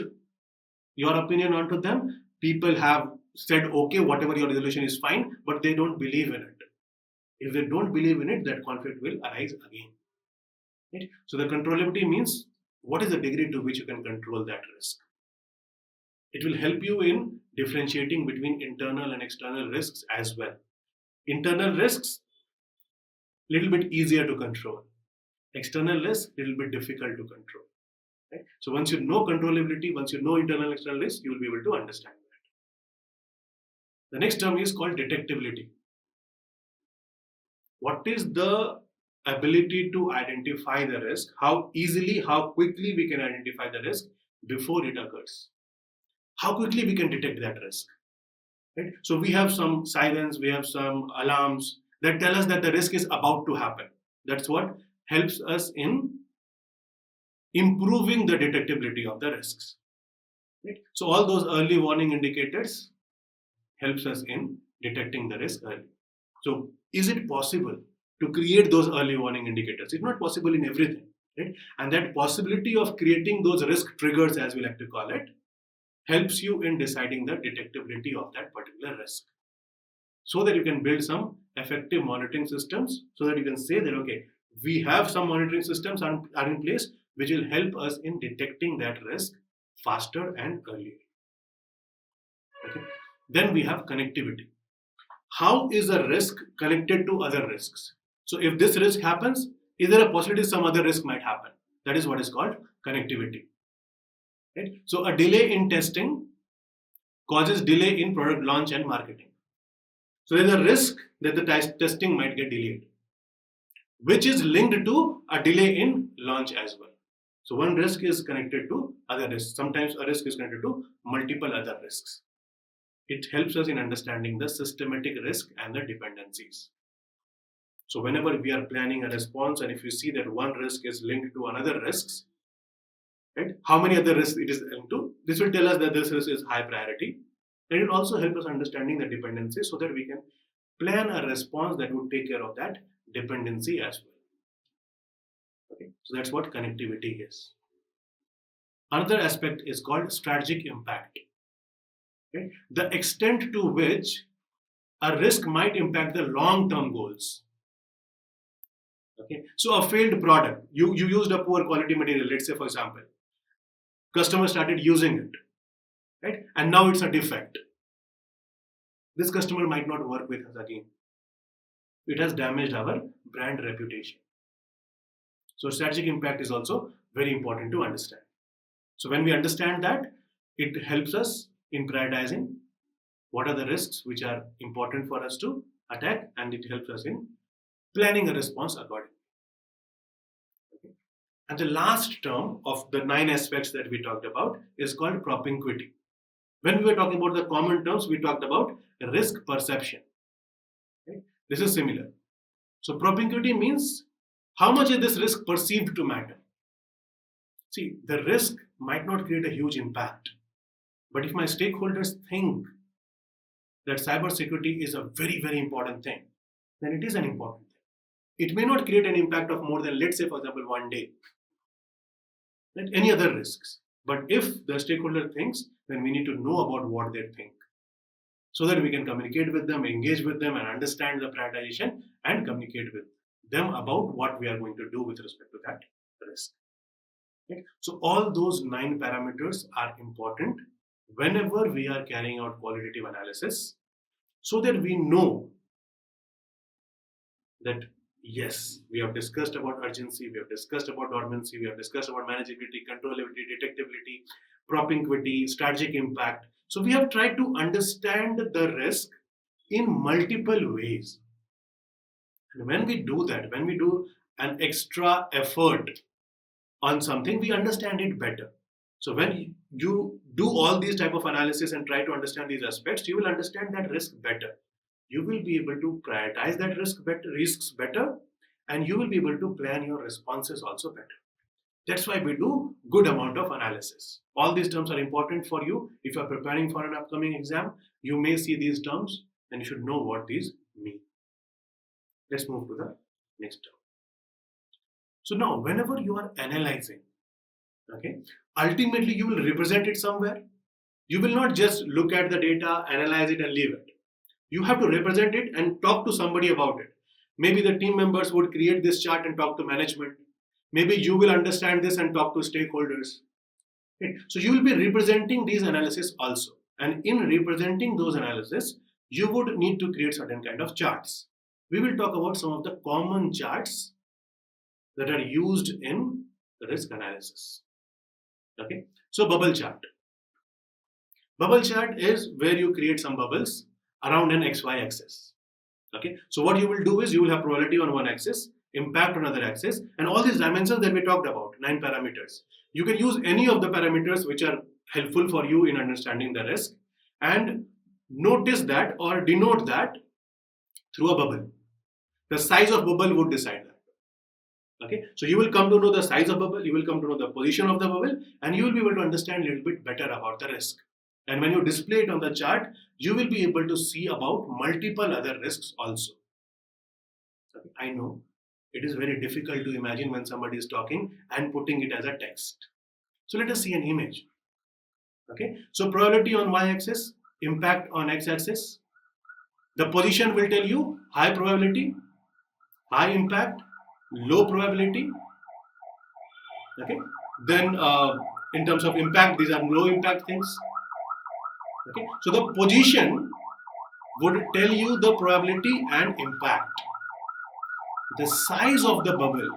your opinion onto them? People have said, okay, whatever your resolution is fine, but they don't believe in it. If they don't believe in it, that conflict will arise again. Right? So the controllability means what is the degree to which you can control that risk. It will help you in differentiating between internal and external risks as well. Internal risks, little bit easier to control. External risks, little bit difficult to control. Right? So once you know controllability, once you know internal and external risks, you will be able to understand that. The next term is called detectability. What is the ability to identify the risk? How easily, how quickly we can identify the risk before it occurs? How quickly we can detect that risk? Right? So we have some sirens, we have some alarms that tell us that the risk is about to happen. That's what helps us in improving the detectability of the risks. Right? So all those early warning indicators helps us in detecting the risk early. So is it possible to create those early warning indicators? It's not possible in everything, right? And that possibility of creating those risk triggers, as we like to call it, helps you in deciding the detectability of that particular risk, so that you can build some effective monitoring systems, so that you can say that, okay, we have some monitoring systems are in place which will help us in detecting that risk faster and earlier. Okay. Then we have connectivity. How is a risk connected to other risks? So if this risk happens, is there a possibility some other risk might happen? That is what is called connectivity. Right? So a delay in testing causes delay in product launch and marketing. So there's a risk that the testing might get delayed, which is linked to a delay in launch as well. So one risk is connected to other risks. Sometimes a risk is connected to multiple other risks. It helps us in understanding the systematic risk and the dependencies. So whenever we are planning a response, and if you see that one risk is linked to another risks, right? How many other risks it is linked to? This will tell us that this risk is high priority. And it will also help us understanding the dependency, so that we can plan a response that would take care of that dependency as well. Okay, so that's what connectivity is. Another aspect is called strategic impact. Okay? The extent to which a risk might impact the long-term goals. Okay, so a failed product, you used a poor quality material, let's say for example, customer started using it, right? And now it's a defect. This customer might not work with us again. it has damaged our brand reputation. So strategic impact is also very important to understand. So when we understand that, it helps us in prioritizing what are the risks which are important for us to attack, and it helps us in planning a response accordingly. Okay. And the last term of the 9 aspects that we talked about is called propinquity. When we were talking about the common terms, we talked about risk perception. Right? This is similar. So propinquity means how much is this risk perceived to matter? See, the risk might not create a huge impact, but if my stakeholders think that cybersecurity is a very, very important thing, then it is an important thing. It may not create an impact of more than, let's say, for example, one day, like any other risks. But if the stakeholder thinks, then we need to know about what they think so that we can communicate with them, engage with them, and understand the prioritization and communicate with them about what we are going to do with respect to that risk. Okay? So all those 9 parameters are important whenever we are carrying out qualitative analysis, so that we know that yes, we have discussed about urgency, we have discussed about dormancy, we have discussed about manageability, controllability, detectability, propinquity, strategic impact. So we have tried to understand the risk in multiple ways. And when we do that, when we do an extra effort on something, we understand it better. So when you do all these type of analysis and try to understand these aspects, you will understand that risk better. You will be able to prioritize that risks better, and you will be able to plan your responses also better. That's why we do good amount of analysis. All these terms are important for you. If you are preparing for an upcoming exam, you may see these terms and you should know what these mean. Let's move to the next term. So now, whenever you are analyzing, okay, ultimately you will represent it somewhere. You will not just look at the data, analyze it, and leave it. You have to represent it and talk to somebody about it. Maybe the team members would create this chart and talk to management. Maybe you will understand this and talk to stakeholders. Right? So you will be representing these analysis also. And in representing those analysis, you would need to create certain kind of charts. We will talk about some of the common charts that are used in risk analysis. Okay, so bubble chart. Bubble chart is where you create some bubbles around an XY axis. Okay, so what you will do is you will have probability on one axis, impact on another axis, and all these dimensions that we talked about, 9 parameters. You can use any of the parameters which are helpful for you in understanding the risk, and notice that or denote that through a bubble. The size of bubble would decide that. Okay, so you will come to know the size of bubble, you will come to know the position of the bubble, and you will be able to understand a little bit better about the risk. And when you display it on the chart, you will be able to see about multiple other risks also. Okay, I know it is very difficult to imagine when somebody is talking and putting it as a text. So let us see an image. Okay, so probability on y-axis, impact on x-axis. The position will tell you high probability, high impact, low probability. Okay, then in terms of impact, these are low impact things. Okay, so the position would tell you the probability and impact. The size of the bubble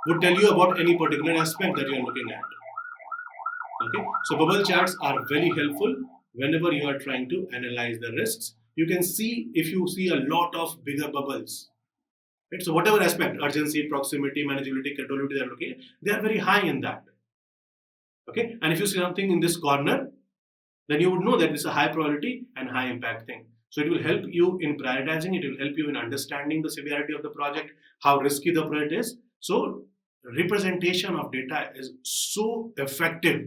would tell you about any particular aspect that you are looking at. Okay, so bubble charts are very helpful whenever you are trying to analyze the risks. You can see if you see a lot of bigger bubbles. Right? So whatever aspect, urgency, proximity, manageability, controllability they are looking at, they are very high in that. Okay, and if you see something in this corner, then you would know that this is a high probability and high impact thing. So it will help you in prioritizing, it will help you in understanding the severity of the project, how risky the project is. So representation of data is so effective,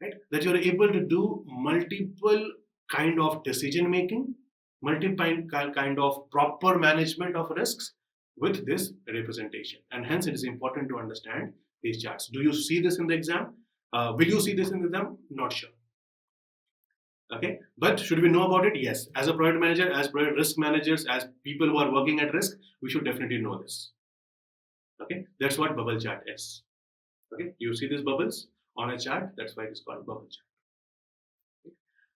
right, that you are able to do multiple kind of decision making, multiple kind of proper management of risks with this representation. And hence it is important to understand these charts. Do you see this in the exam? Will you see this in the exam? Not sure. Okay, but should we know about it? Yes. As a project manager, as project risk managers, as people who are working at risk, we should definitely know this. Okay, that's what bubble chart is. Okay, you see these bubbles on a chart, that's why it is called bubble chart. Okay.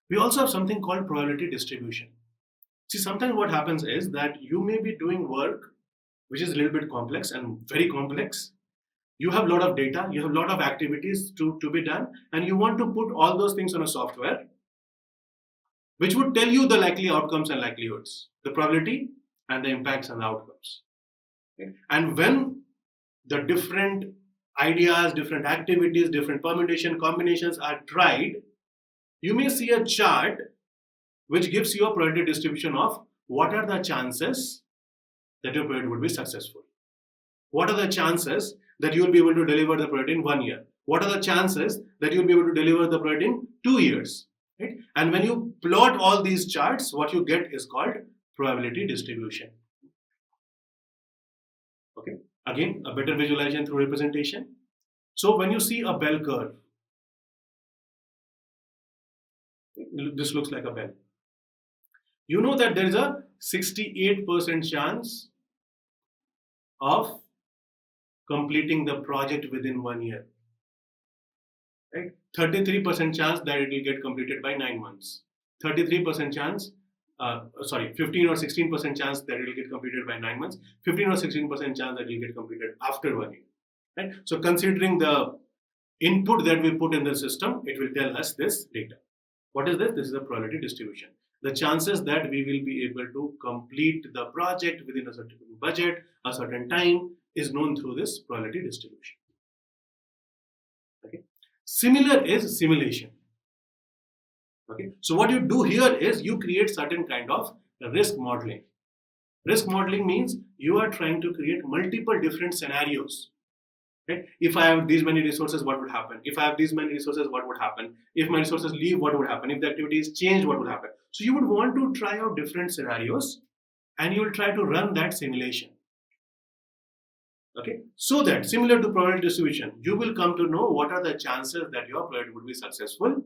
We also have something called probability distribution. See, sometimes what happens is that you may be doing work which is a little bit complex and very complex. You have a lot of data, you have a lot of activities to be done, and you want to put all those things on a software which would tell you the likely outcomes and likelihoods, the probability and the impacts and the outcomes. Okay? And when the different ideas, different activities, different permutation combinations are tried, you may see a chart which gives you a probability distribution of what are the chances that your project would be successful. What are the chances that you will be able to deliver the project in 1 year? What are the chances that you will be able to deliver the project in 2 years? Right? And when you plot all these charts, what you get is called probability distribution. Okay. Again, a better visualization through representation. So when you see a bell curve, this looks like a bell. You know that there is a 68% chance of completing the project within 1 year. Right? 33% chance that it will get completed by 9 months. 33% chance, 15 or 16% chance that it will get completed by 9 months. 15 or 16% chance that it will get completed after 1 year. Right? So considering the input that we put in the system, it will tell us this data. What is this? This is a probability distribution. The chances that we will be able to complete the project within a certain budget, a certain time, is known through this probability distribution. Okay. Similar is simulation. Okay. So what you do here is you create certain kind of risk modeling. Risk modeling means you are trying to create multiple different scenarios. Right? If I have these many resources, what would happen? If I have these many resources, what would happen? If my resources leave, what would happen? If the activity is changed, what would happen? So you would want to try out different scenarios and you will try to run that simulation. Okay, so that similar to probability distribution, you will come to know what are the chances that your project would be successful.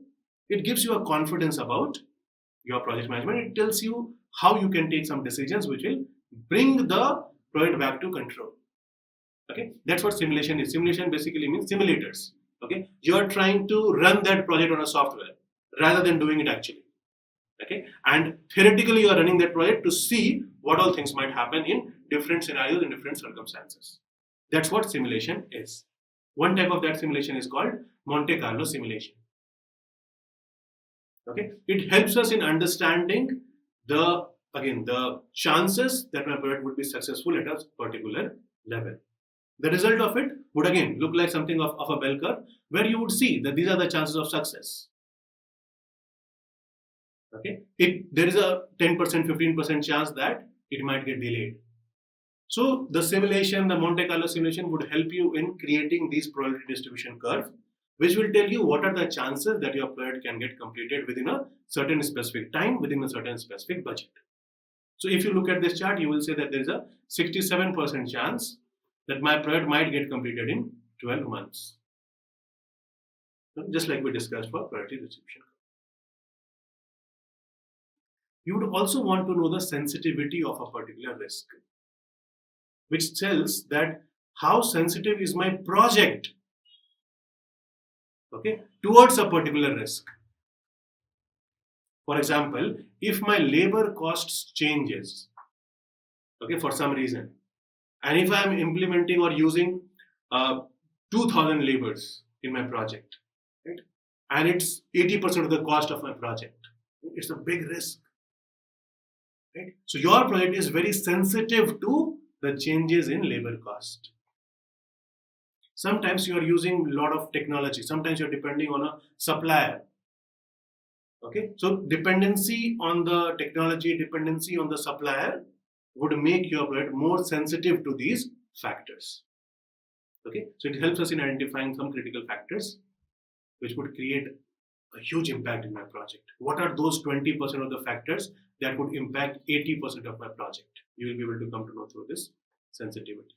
It gives you a confidence about your project management. It tells you how you can take some decisions which will bring the project back to control. Okay, that's what simulation is. Simulation basically means simulators. Okay, you are trying to run that project on a software rather than doing it actually. Okay, and theoretically you are running that project to see what all things might happen in different scenarios in different circumstances. That's what simulation is. One type of that simulation is called Monte Carlo simulation. Okay, it helps us in understanding the chances that my project would be successful at a particular level. The result of it would again look like something of a bell curve where you would see that these are the chances of success. Okay, there is a 10%, 15% chance that it might get delayed. So the simulation, the Monte Carlo simulation would help you in creating these probability distribution curve, which will tell you what are the chances that your project can get completed within a certain specific time, within a certain specific budget. So if you look at this chart, you will say that there is a 67% chance that my project might get completed in 12 months. Just like we discussed for probability distribution. You would also want to know the sensitivity of a particular risk, which tells that how sensitive is my project, okay, towards a particular risk. For example, if my labor costs changes, okay, for some reason, and if I am implementing or using 2,000 laborers in my project, right, and it's 80% of the cost of my project, it's a big risk. Right? So your project is very sensitive to the changes in labor cost. Sometimes you are using a lot of technology. Sometimes you are depending on a supplier. Okay, so dependency on the technology, dependency on the supplier would make your project more sensitive to these factors. Okay, so it helps us in identifying some critical factors which would create a huge impact in my project. What are those 20% of the factors that would impact 80% of my project? You will be able to come to know through this sensitivity.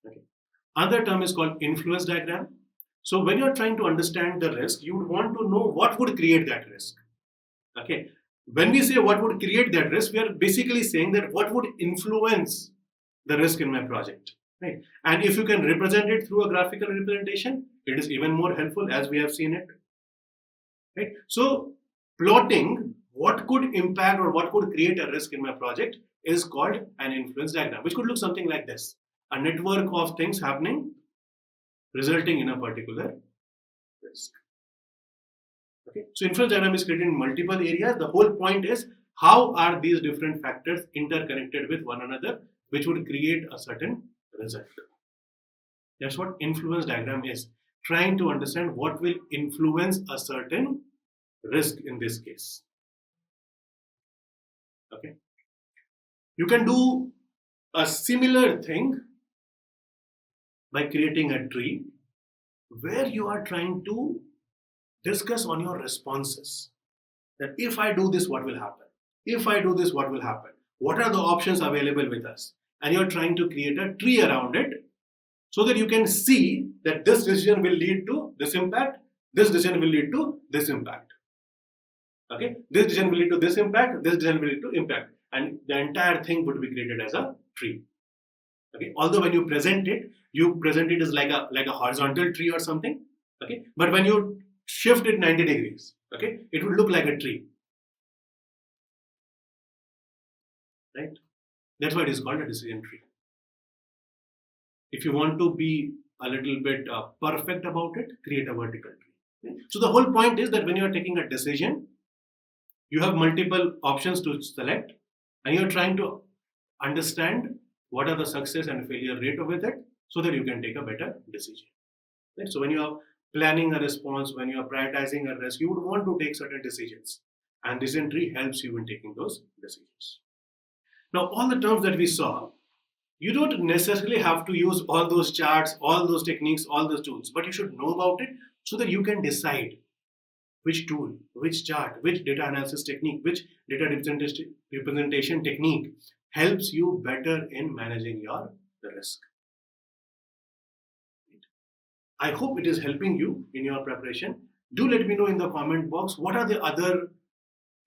Okay. Another term is called influence diagram. So when you are trying to understand the risk, you would want to know what would create that risk. Okay. When we say what would create that risk, we are basically saying that what would influence the risk in my project. Right? And if you can represent it through a graphical representation, it is even more helpful, as we have seen it. Right? So plotting what could impact or what could create a risk in my project is called an influence diagram, which could look something like this: a network of things happening resulting in a particular risk. Okay, so influence diagram is created in multiple areas. The whole point is how are these different factors interconnected with one another, which would create a certain result. That's what influence diagram is. Trying to understand what will influence a certain risk in this case. Okay. You can do a similar thing by creating a tree where you are trying to discuss on your responses. That if I do this, what will happen? If I do this, what will happen? What are the options available with us? And you're trying to create a tree around it so that you can see that this decision will lead to this impact, this decision will lead to this impact. Okay, this decision will lead to this impact, this decision will lead to impact, and the entire thing would be created as a tree. Okay, although when you present it as like a horizontal tree or something. Okay, but when you shift it 90 degrees, okay, it will look like a tree. Right? That's why it is called a decision tree. If you want to be a little bit perfect about it, create a vertical tree. Okay? So the whole point is that when you are taking a decision, you have multiple options to select, and you're trying to understand what are the success and failure rate with it so that you can take a better decision. Right? So when you are planning a response, when you are prioritizing a risk, you would want to take certain decisions, and decision tree helps you in taking those decisions. Now, all the terms that we saw, you don't necessarily have to use all those charts, all those techniques, all those tools, but you should know about it so that you can decide which tool, which chart, which data analysis technique, which data representation technique helps you better in managing your risk. I hope it is helping you in your preparation. Do let me know in the comment box what are the other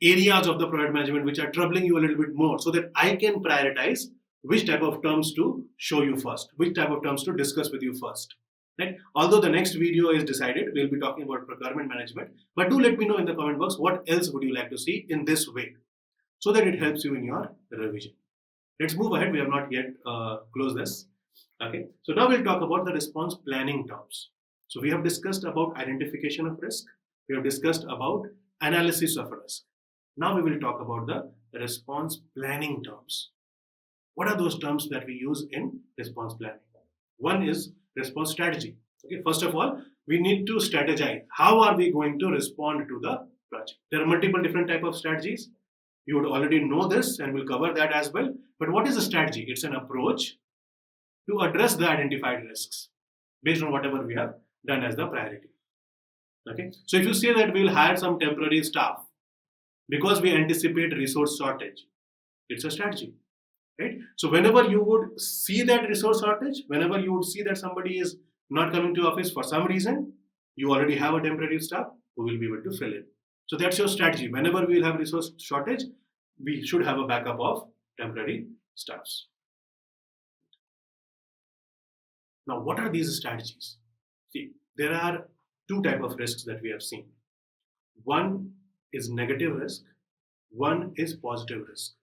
areas of the product management which are troubling you a little bit more so that I can prioritize which type of terms to show you first, which type of terms to discuss with you first. Right? Although the next video is decided, we'll be talking about procurement management, but do let me know in the comment box what else would you like to see in this way so that it helps you in your revision. Let's move ahead. We have not yet closed this. Okay, so now we'll talk about the response planning terms. So we have discussed about identification of risk. We have discussed about analysis of risk. Now we will talk about the response planning terms. What are those terms that we use in response planning? One is response strategy. Okay, first of all, we need to strategize. How are we going to respond to the project? There are multiple different type of strategies. You would already know this and we'll cover that as well. But what is a strategy? It's an approach to address the identified risks based on whatever we have done as the priority. Okay, so if you say that we'll hire some temporary staff because we anticipate resource shortage, it's a strategy. Right? So whenever you would see that resource shortage, whenever you would see that somebody is not coming to office for some reason, you already have a temporary staff who will be able to fill in. So that's your strategy. Whenever we will have resource shortage, we should have a backup of temporary staffs. Now, what are these strategies? See, there are two types of risks that we have seen. One is negative risk, one is positive risk.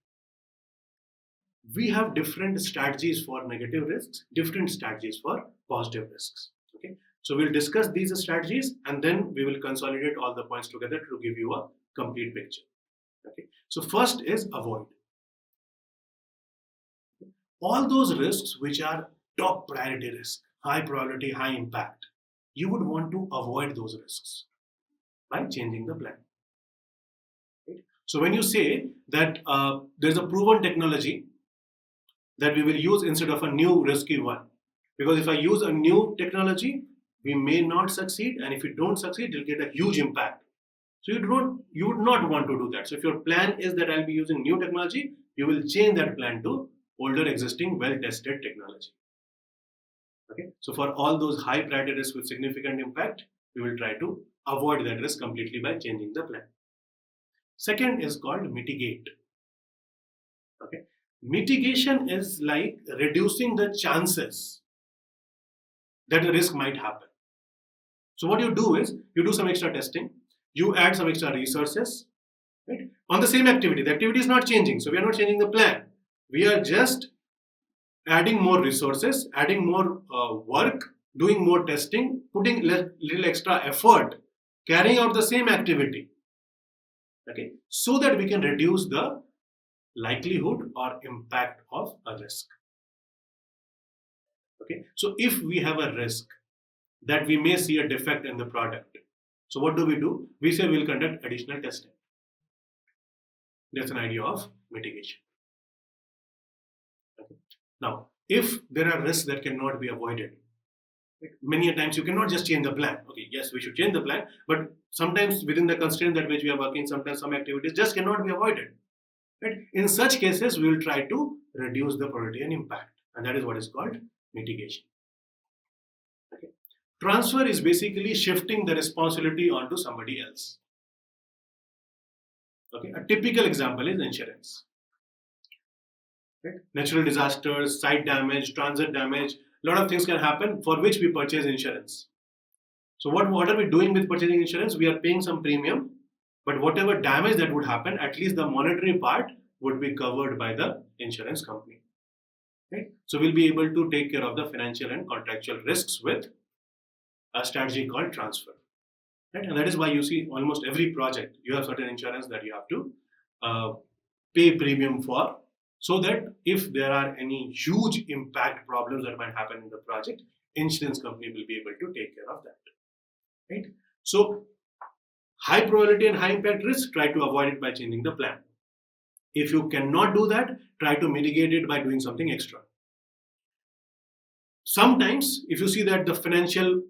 We have different strategies for negative risks, different strategies for positive risks. Okay, so we'll discuss these strategies and then we will consolidate all the points together to give you a complete picture. Okay, so first is avoid. All those risks which are top priority risk, high probability, high impact, you would want to avoid those risks by changing the plan. Okay? So when you say that there's a proven technology that we will use instead of a new risky one. Because if I use a new technology, we may not succeed, and if we don't succeed, it'll get a huge impact. So you would not want to do that. So if your plan is that I'll be using new technology, you will change that plan to older existing well-tested technology. Okay. So for all those high priority risks with significant impact, we will try to avoid that risk completely by changing the plan. Second is called mitigate. Okay. Mitigation is like reducing the chances that a risk might happen. So what you do is you do some extra testing, you add some extra resources, right? on the same activity. The activity is not changing, so we are not changing the plan. We are just adding more resources, adding more work, doing more testing, putting little extra effort, carrying out the same activity. Okay, so that we can reduce the likelihood or impact of a risk. Okay, so if we have a risk that we may see a defect in the product, so what do? We say we'll conduct additional testing. That's an idea of mitigation. Okay. Now, if there are risks that cannot be avoided, many times you cannot just change the plan. Okay, yes, we should change the plan, but sometimes within the constraint that which we are working, sometimes some activities just cannot be avoided. Right? In such cases, we will try to reduce the probability and impact, and that is what is called mitigation. Okay. Transfer is basically shifting the responsibility onto somebody else. Okay, a typical example is insurance. Right? Natural disasters, site damage, transit damage, a lot of things can happen for which we purchase insurance. So what are we doing with purchasing insurance? We are paying some premium, but whatever damage that would happen, at least the monetary part would be covered by the insurance company. Right? So we'll be able to take care of the financial and contractual risks with a strategy called transfer. Right? And that is why you see almost every project, you have certain insurance that you have to pay premium for, so that if there are any huge impact problems that might happen in the project, insurance company will be able to take care of that. Right? So high probability and high impact risk, try to avoid it by changing the plan. If you cannot do that, try to mitigate it by doing something extra. Sometimes, if you see that the financial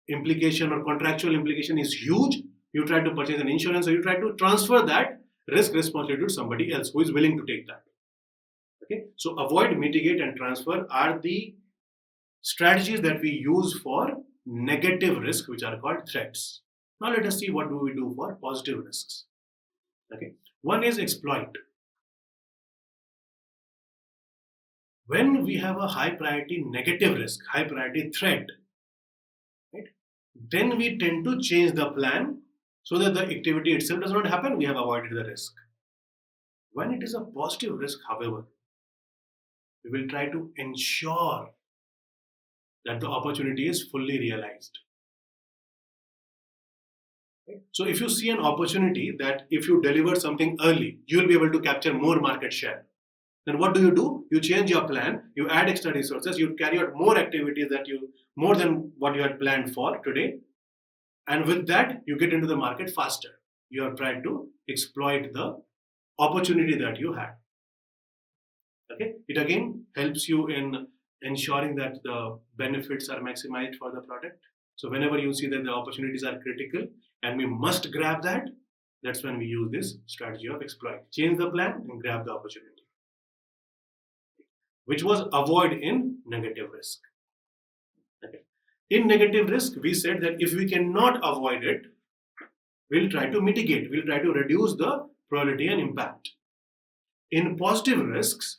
implication or contractual implication is huge, you try to purchase an insurance, or you try to transfer that risk responsibility to somebody else who is willing to take that. Okay, so avoid, mitigate, and transfer are the strategies that we use for negative risk, which are called threats. Now let us see what do we do for positive risks. Okay, one is exploit. When we have a high priority negative risk, high priority threat, right, then we tend to change the plan so that the activity itself does not happen. We have avoided the risk. When it is a positive risk, however, we will try to ensure that the opportunity is fully realized. So if you see an opportunity that if you deliver something early, you will be able to capture more market share. Then what do? You change your plan, you add extra resources, you carry out more activities more than what you had planned for today. And with that, you get into the market faster. You have tried to exploit the opportunity that you had. Okay, it again helps you in ensuring that the benefits are maximized for the product. So whenever you see that the opportunities are critical and we must grab that, that's when we use this strategy of exploit. Change the plan and grab the opportunity, which was avoid in negative risk. Okay. In negative risk, we said that if we cannot avoid it, we'll try to mitigate, we'll try to reduce the probability and impact. In positive risks,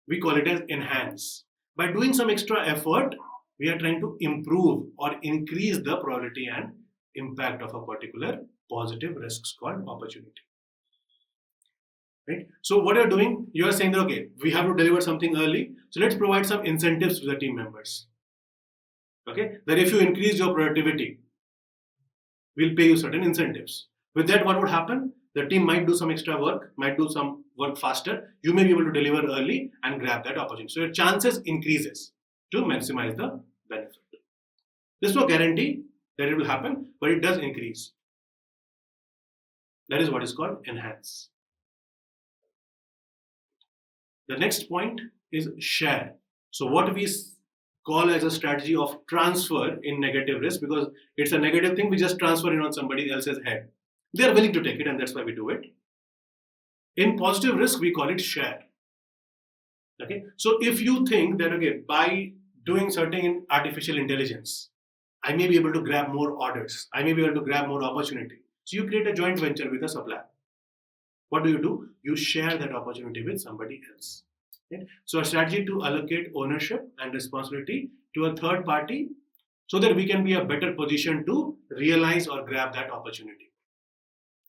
we call it as enhance. By doing some extra effort, we are trying to improve or increase the probability and impact of a particular positive risk called opportunity. Right? So what you're doing, you are saying that, okay, we have to deliver something early, so let's provide some incentives to the team members. Okay, that if you increase your productivity, we'll pay you certain incentives. With that, what would happen? The team might do some extra work, might do some work faster. You may be able to deliver early and grab that opportunity. So your chances increases to maximize the benefit. There's no guarantee that it will happen, but it does increase. That is what is called enhance. The next point is share. So what we call as a strategy of transfer in negative risk, because it's a negative thing, we just transfer it on somebody else's head. They are willing to take it, and that's why we do it. In positive risk, we call it share. Okay, so if you think that, okay, by doing certain artificial intelligence, I may be able to grab more orders, I may be able to grab more opportunity. So you create a joint venture with a supplier. What do? You share that opportunity with somebody else. Okay? So a strategy to allocate ownership and responsibility to a third party so that we can be a better position to realize or grab that opportunity.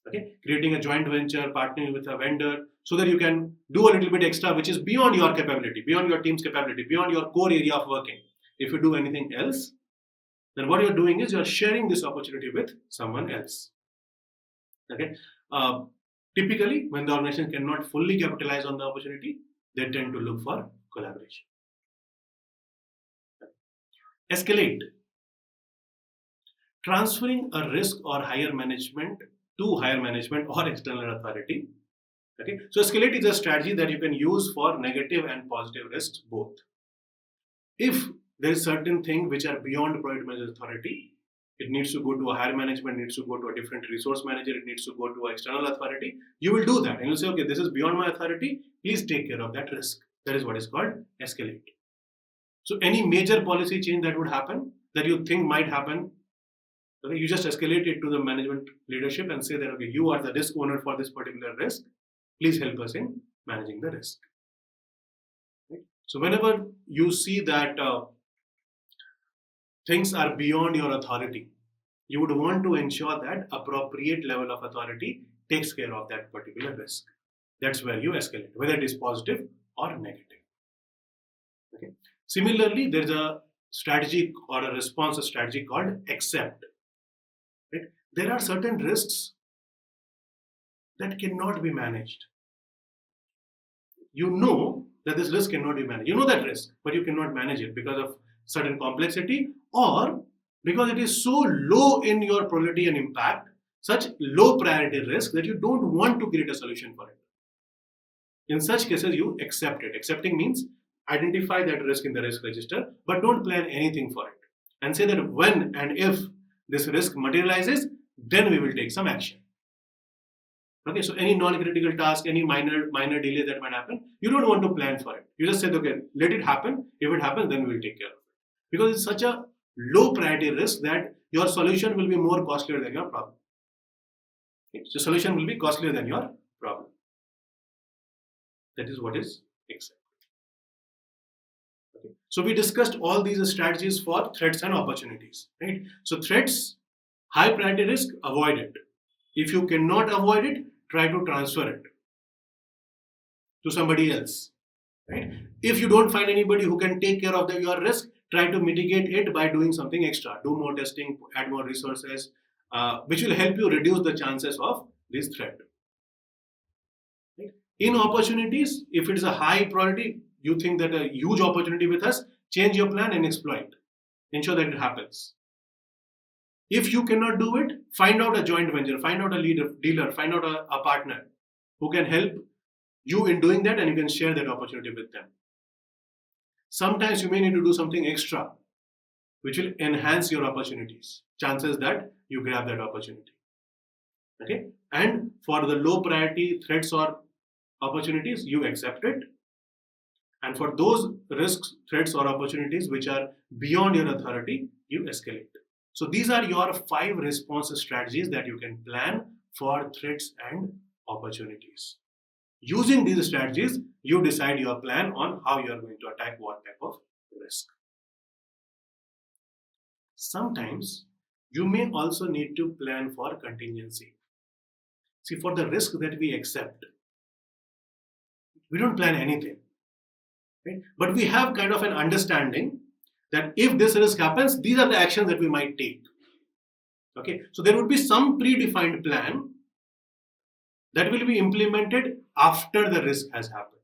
Okay, creating a joint venture, partnering with a vendor, so that you can do a little bit extra, which is beyond your capability, beyond your team's capability, beyond your core area of working. If you do anything else, then what you're doing is you're sharing this opportunity with someone else. Okay. Uh, Typically, when the organization cannot fully capitalize on the opportunity, they tend to look for collaboration. Escalate. Transferring a risk or higher management to higher management or external authority. Okay. So escalate is a strategy that you can use for negative and positive risks both. If there is certain thing which are beyond project manager authority, it needs to go to a higher management, needs to go to a different resource manager, it needs to go to an external authority. You will do that and you'll say, okay, this is beyond my authority. Please take care of that risk. That is what is called escalate. So any major policy change that would happen, that you think might happen, okay, you just escalate it to the management leadership and say that, okay, you are the risk owner for this particular risk. Please help us in managing the risk. Right? So whenever you see that things are beyond your authority, you would want to ensure that appropriate level of authority takes care of that particular risk. That's where you escalate, whether it is positive or negative. Okay. Similarly, there's a strategy or a response strategy called accept. Right? There are certain risks that cannot be managed. You know that this risk cannot be managed. You know that risk, but you cannot manage it because of certain complexity or because it is so low in your probability and impact, such low priority risk that you don't want to create a solution for it. In such cases, you accept it. Accepting means identify that risk in the risk register, but don't plan anything for it. And say that when and if this risk materializes, then we will take some action. Okay, so any non-critical task, any minor delay that might happen, you don't want to plan for it. You just said, okay, let it happen. If it happens, then we will take care of it. Because it's such a low priority risk that your solution will be more costlier than your problem. Okay, so solution will be costlier than your problem. That is what is accept. Okay. So we discussed all these strategies for threats and opportunities. Right? So threats, high priority risk, avoid it. If you cannot avoid it, try to transfer it to somebody else. Right? If you don't find anybody who can take care of your risk, try to mitigate it by doing something extra. Do more testing, add more resources, which will help you reduce the chances of this threat. Right? In opportunities, if it is a high priority, you think that a huge opportunity with us, change your plan and exploit. Ensure that it happens. If you cannot do it, find out a joint venture, find out a dealer, find out a partner who can help you in doing that and you can share that opportunity with them. Sometimes you may need to do something extra which will enhance your opportunities, chances that you grab that opportunity. Okay, and for the low priority threats or opportunities, you accept it. And for those risks, threats, or opportunities which are beyond your authority, you escalate. So these are your 5 response strategies that you can plan for threats and opportunities. Using these strategies, you decide your plan on how you are going to attack what type of risk. Sometimes you may also need to plan for contingency. See, for the risk that we accept, we don't plan anything. Right? But we have kind of an understanding that if this risk happens, these are the actions that we might take. Okay, so there would be some predefined plan that will be implemented after the risk has happened.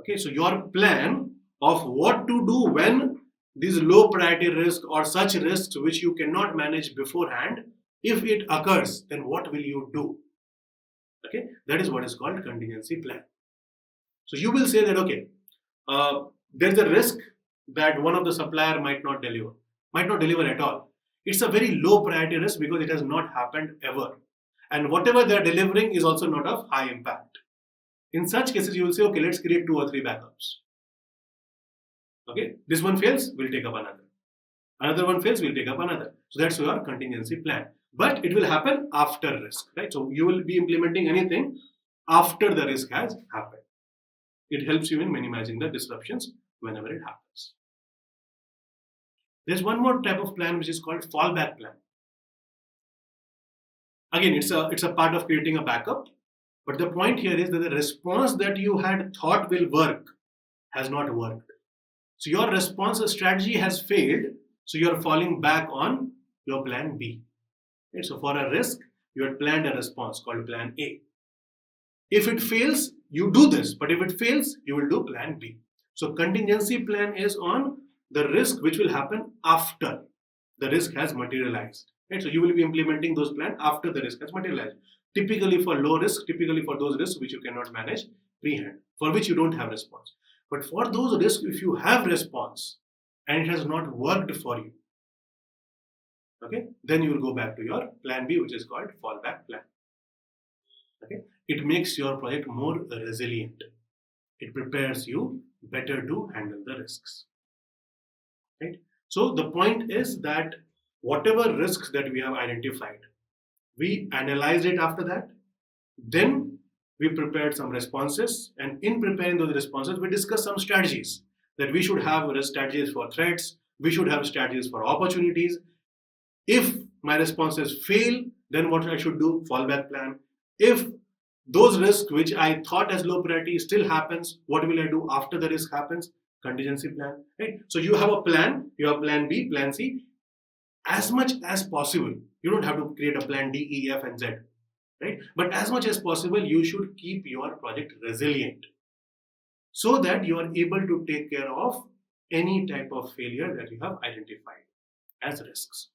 Okay, so your plan of what to do when these low priority risks or such risks which you cannot manage beforehand, if it occurs, then what will you do? Okay, that is what is called contingency plan. So you will say that, okay, there's a risk that one of the supplier might not deliver at all. It's a very low priority risk because it has not happened ever. And whatever they're delivering is also not of high impact. In such cases, you will say, okay, let's create 2 or 3 backups. Okay, this one fails, we'll take up another. Another one fails, we'll take up another. So that's your contingency plan. But it will happen after risk, right? So you will be implementing anything after the risk has happened. It helps you in minimizing the disruptions whenever it happens. There's one more type of plan which is called fallback plan. Again, it's a part of creating a backup. But the point here is that the response that you had thought will work has not worked. So your response strategy has failed. So you're falling back on your plan B. Right? So for a risk, you had planned a response called plan A. If it fails, you do this, but if it fails, you will do plan B. So contingency plan is on the risk which will happen after the risk has materialized. Right? So you will be implementing those plans after the risk has materialized. Typically for low risk, typically for those risks which you cannot manage pre-hand, for which you don't have response. But for those risks, if you have response and it has not worked for you, okay, then you will go back to your plan B, which is called fallback plan. Okay, it makes your project more resilient. It prepares you better to handle the risks. Right? So the point is that whatever risks that we have identified, we analyzed it after that. Then we prepared some responses, and in preparing those responses, we discussed some strategies that we should have strategies for threats, we should have strategies for opportunities. If my responses fail, then what I should do? Fallback plan. If those risks which I thought as low priority still happens, what will I do after the risk happens? Contingency plan. Right? So you have a plan, you have plan B, plan C. As much as possible, you don't have to create a plan D, E, F, and Z. Right? But as much as possible, you should keep your project resilient so that you are able to take care of any type of failure that you have identified as risks.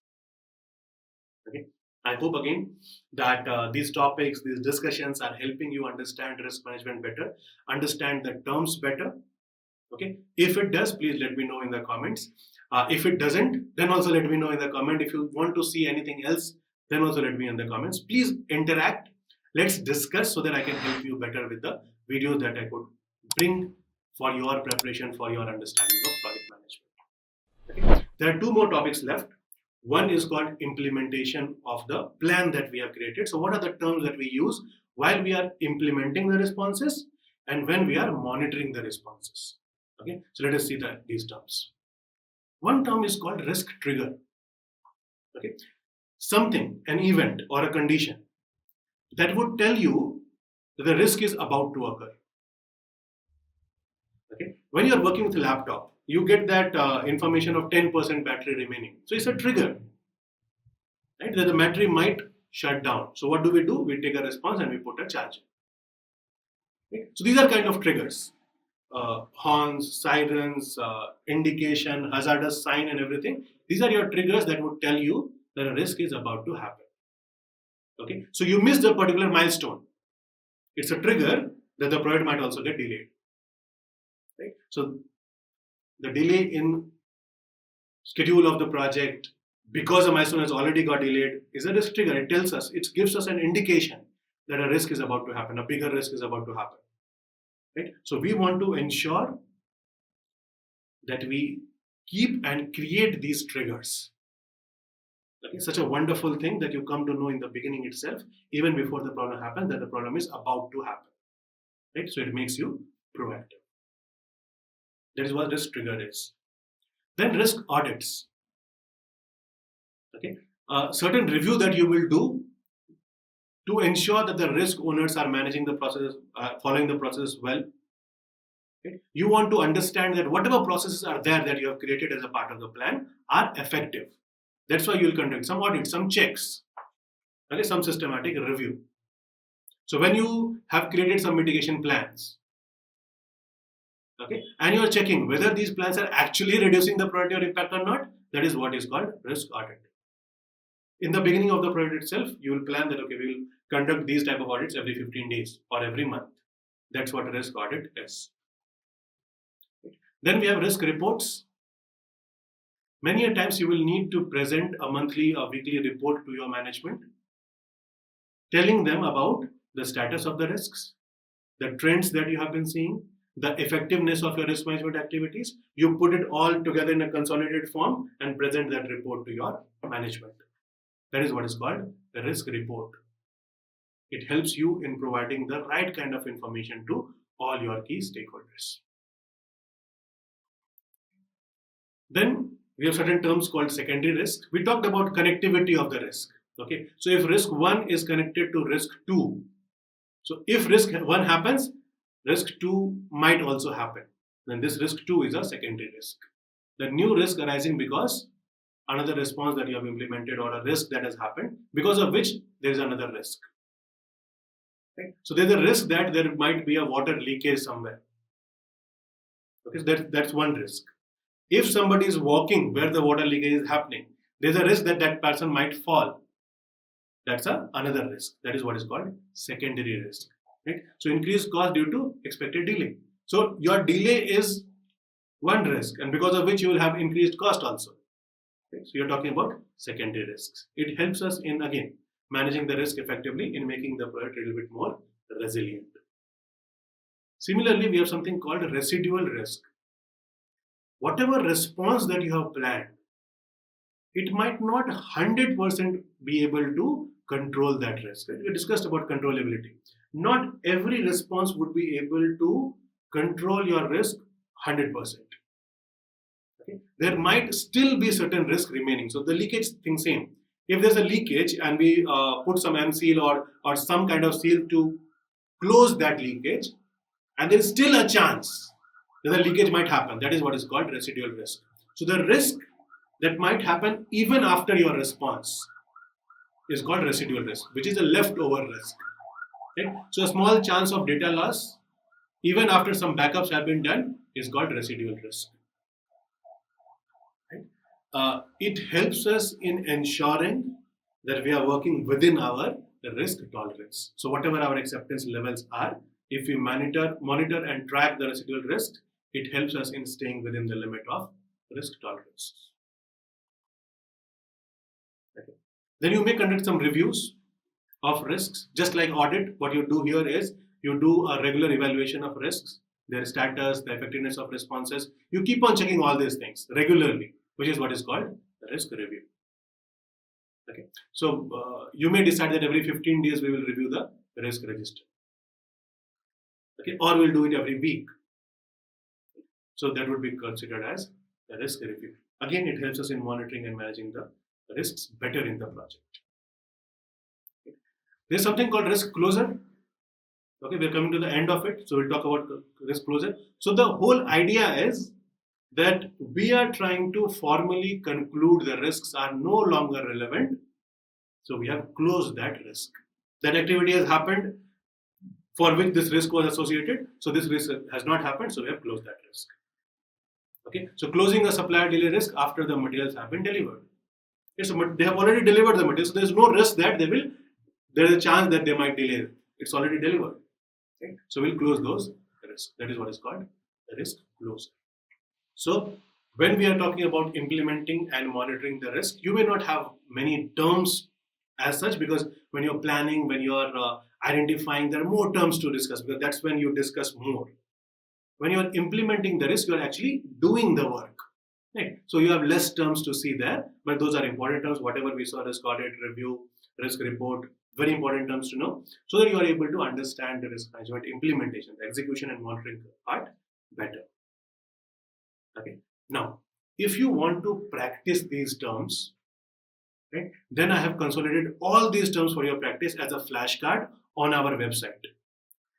Okay. I hope again that these topics, these discussions are helping you understand risk management better, understand the terms better. Okay. If it does, please let me know in the comments. If it doesn't, then also let me know in the comment. If you want to see anything else, then also let me know in the comments. Please interact. Let's discuss so that I can help you better with the videos that I could bring for your preparation, for your understanding of project management. Okay. There are two more topics left. One is called implementation of the plan that we have created. So what are the terms that we use while we are implementing the responses and when we are monitoring the responses? Okay, so let us see these terms. One term is called risk trigger. Okay, something, an event or a condition that would tell you that the risk is about to occur. Okay, when you are working with a laptop, you get that information of 10% battery remaining. So it's a trigger, right? That the battery might shut down. So what do? We take a response and we put a charge. Okay? So these are kind of triggers. Horns, sirens, indication, hazardous sign, and everything. These are your triggers that would tell you that a risk is about to happen. Okay, so you missed a particular milestone. It's a trigger that the project might also get delayed. Right? So the delay in schedule of the project because a milestone has already got delayed is a risk trigger. It tells us, it gives us an indication that a risk is about to happen, a bigger risk is about to happen. Right? So we want to ensure that we keep and create these triggers. Okay? Such a wonderful thing that you come to know in the beginning itself, even before the problem happens, that the problem is about to happen. Right? So it makes you proactive. That is what risk trigger is. Then risk audits. Okay, certain review that you will do to ensure that the risk owners are managing the process, following the process well. Okay? You want to understand that whatever processes are there that you have created as a part of the plan are effective. That's why you will conduct some audits, some checks, okay, some systematic review. So when you have created some mitigation plans, okay, and you are checking whether these plans are actually reducing the priority or impact or not, that is what is called risk audit. In the beginning of the project itself, you will plan that, okay, we will conduct these type of audits every 15 days or every month. That's what a risk audit is. Then we have risk reports. Many a times you will need to present a monthly or weekly report to your management, telling them about the status of the risks, the trends that you have been seeing, the effectiveness of your risk management activities. You put it all together in a consolidated form and present that report to your management. That is what is called the risk report. It helps you in providing the right kind of information to all your key stakeholders. Then we have certain terms called secondary risk. We talked about connectivity of the risk. Okay, so if risk 1 is connected to risk 2, so if risk 1 happens, risk 2 might also happen. Then this risk 2 is a secondary risk. The new risk arising because another response that you have implemented or a risk that has happened, because of which there is another risk. Right? So there's a risk that there might be a water leakage somewhere. Okay, so that's one risk. If somebody is walking where the water leakage is happening, there's a risk that that person might fall. That's another risk. That is what is called secondary risk. Right? So increased cost due to expected delay. So your delay is one risk, and because of which you will have increased cost also. Okay? So you're talking about secondary risks. It helps us in, again, managing the risk effectively in making the product a little bit more resilient. Similarly, we have something called residual risk. Whatever response that you have planned, it might not 100% be able to control that risk. Right? We discussed about controllability. Not every response would be able to control your risk 100%. Okay? There might still be certain risk remaining. So the leakage thing same. If there's a leakage and we put some M seal or some kind of seal to close that leakage, and there's still a chance that the leakage might happen. That is what is called residual risk. So the risk that might happen even after your response is called residual risk, which is a leftover risk. Right? So a small chance of data loss, even after some backups have been done, is called residual risk. Right? It helps us in ensuring that we are working within our risk tolerance. So whatever our acceptance levels are, if we monitor and track the residual risk, it helps us in staying within the limit of risk tolerance. Okay. Then you may conduct some reviews of risks. Just like audit, what you do here is you do a regular evaluation of risks, their status, the effectiveness of responses. You keep on checking all these things regularly, which is what is called the risk review. Okay. So you may decide that every 15 days we will review the risk register. Okay, or we'll do it every week. So that would be considered as a risk review. Again, it helps us in monitoring and managing the risks better in the project. Okay. There's something called risk closure. Okay, we're coming to the end of it. So we'll talk about risk closure. So the whole idea is that we are trying to formally conclude the risks are no longer relevant. So we have closed that risk. That activity has happened for which this risk was associated. So this risk has not happened, so we have closed that risk. Okay, so closing a supplier delay risk after the materials have been delivered. Okay, so they have already delivered the materials, so there is no risk that there is a chance that they might delay it. It's already delivered. Okay, so we'll close those risks. That is what is called the risk closure. So when we are talking about implementing and monitoring the risk, you may not have many terms as such, because when you're planning, when you're identifying, there are more terms to discuss, because that's when you discuss more. When you're implementing the risk, you're actually doing the work. Right? So you have less terms to see there, but those are important terms. Whatever we saw, risk audit, review, risk report, very important terms to know, so that you are able to understand the risk management implementation, the execution and monitoring part better. Okay. Now, if you want to practice these terms, right, then I have consolidated all these terms for your practice as a flashcard on our website.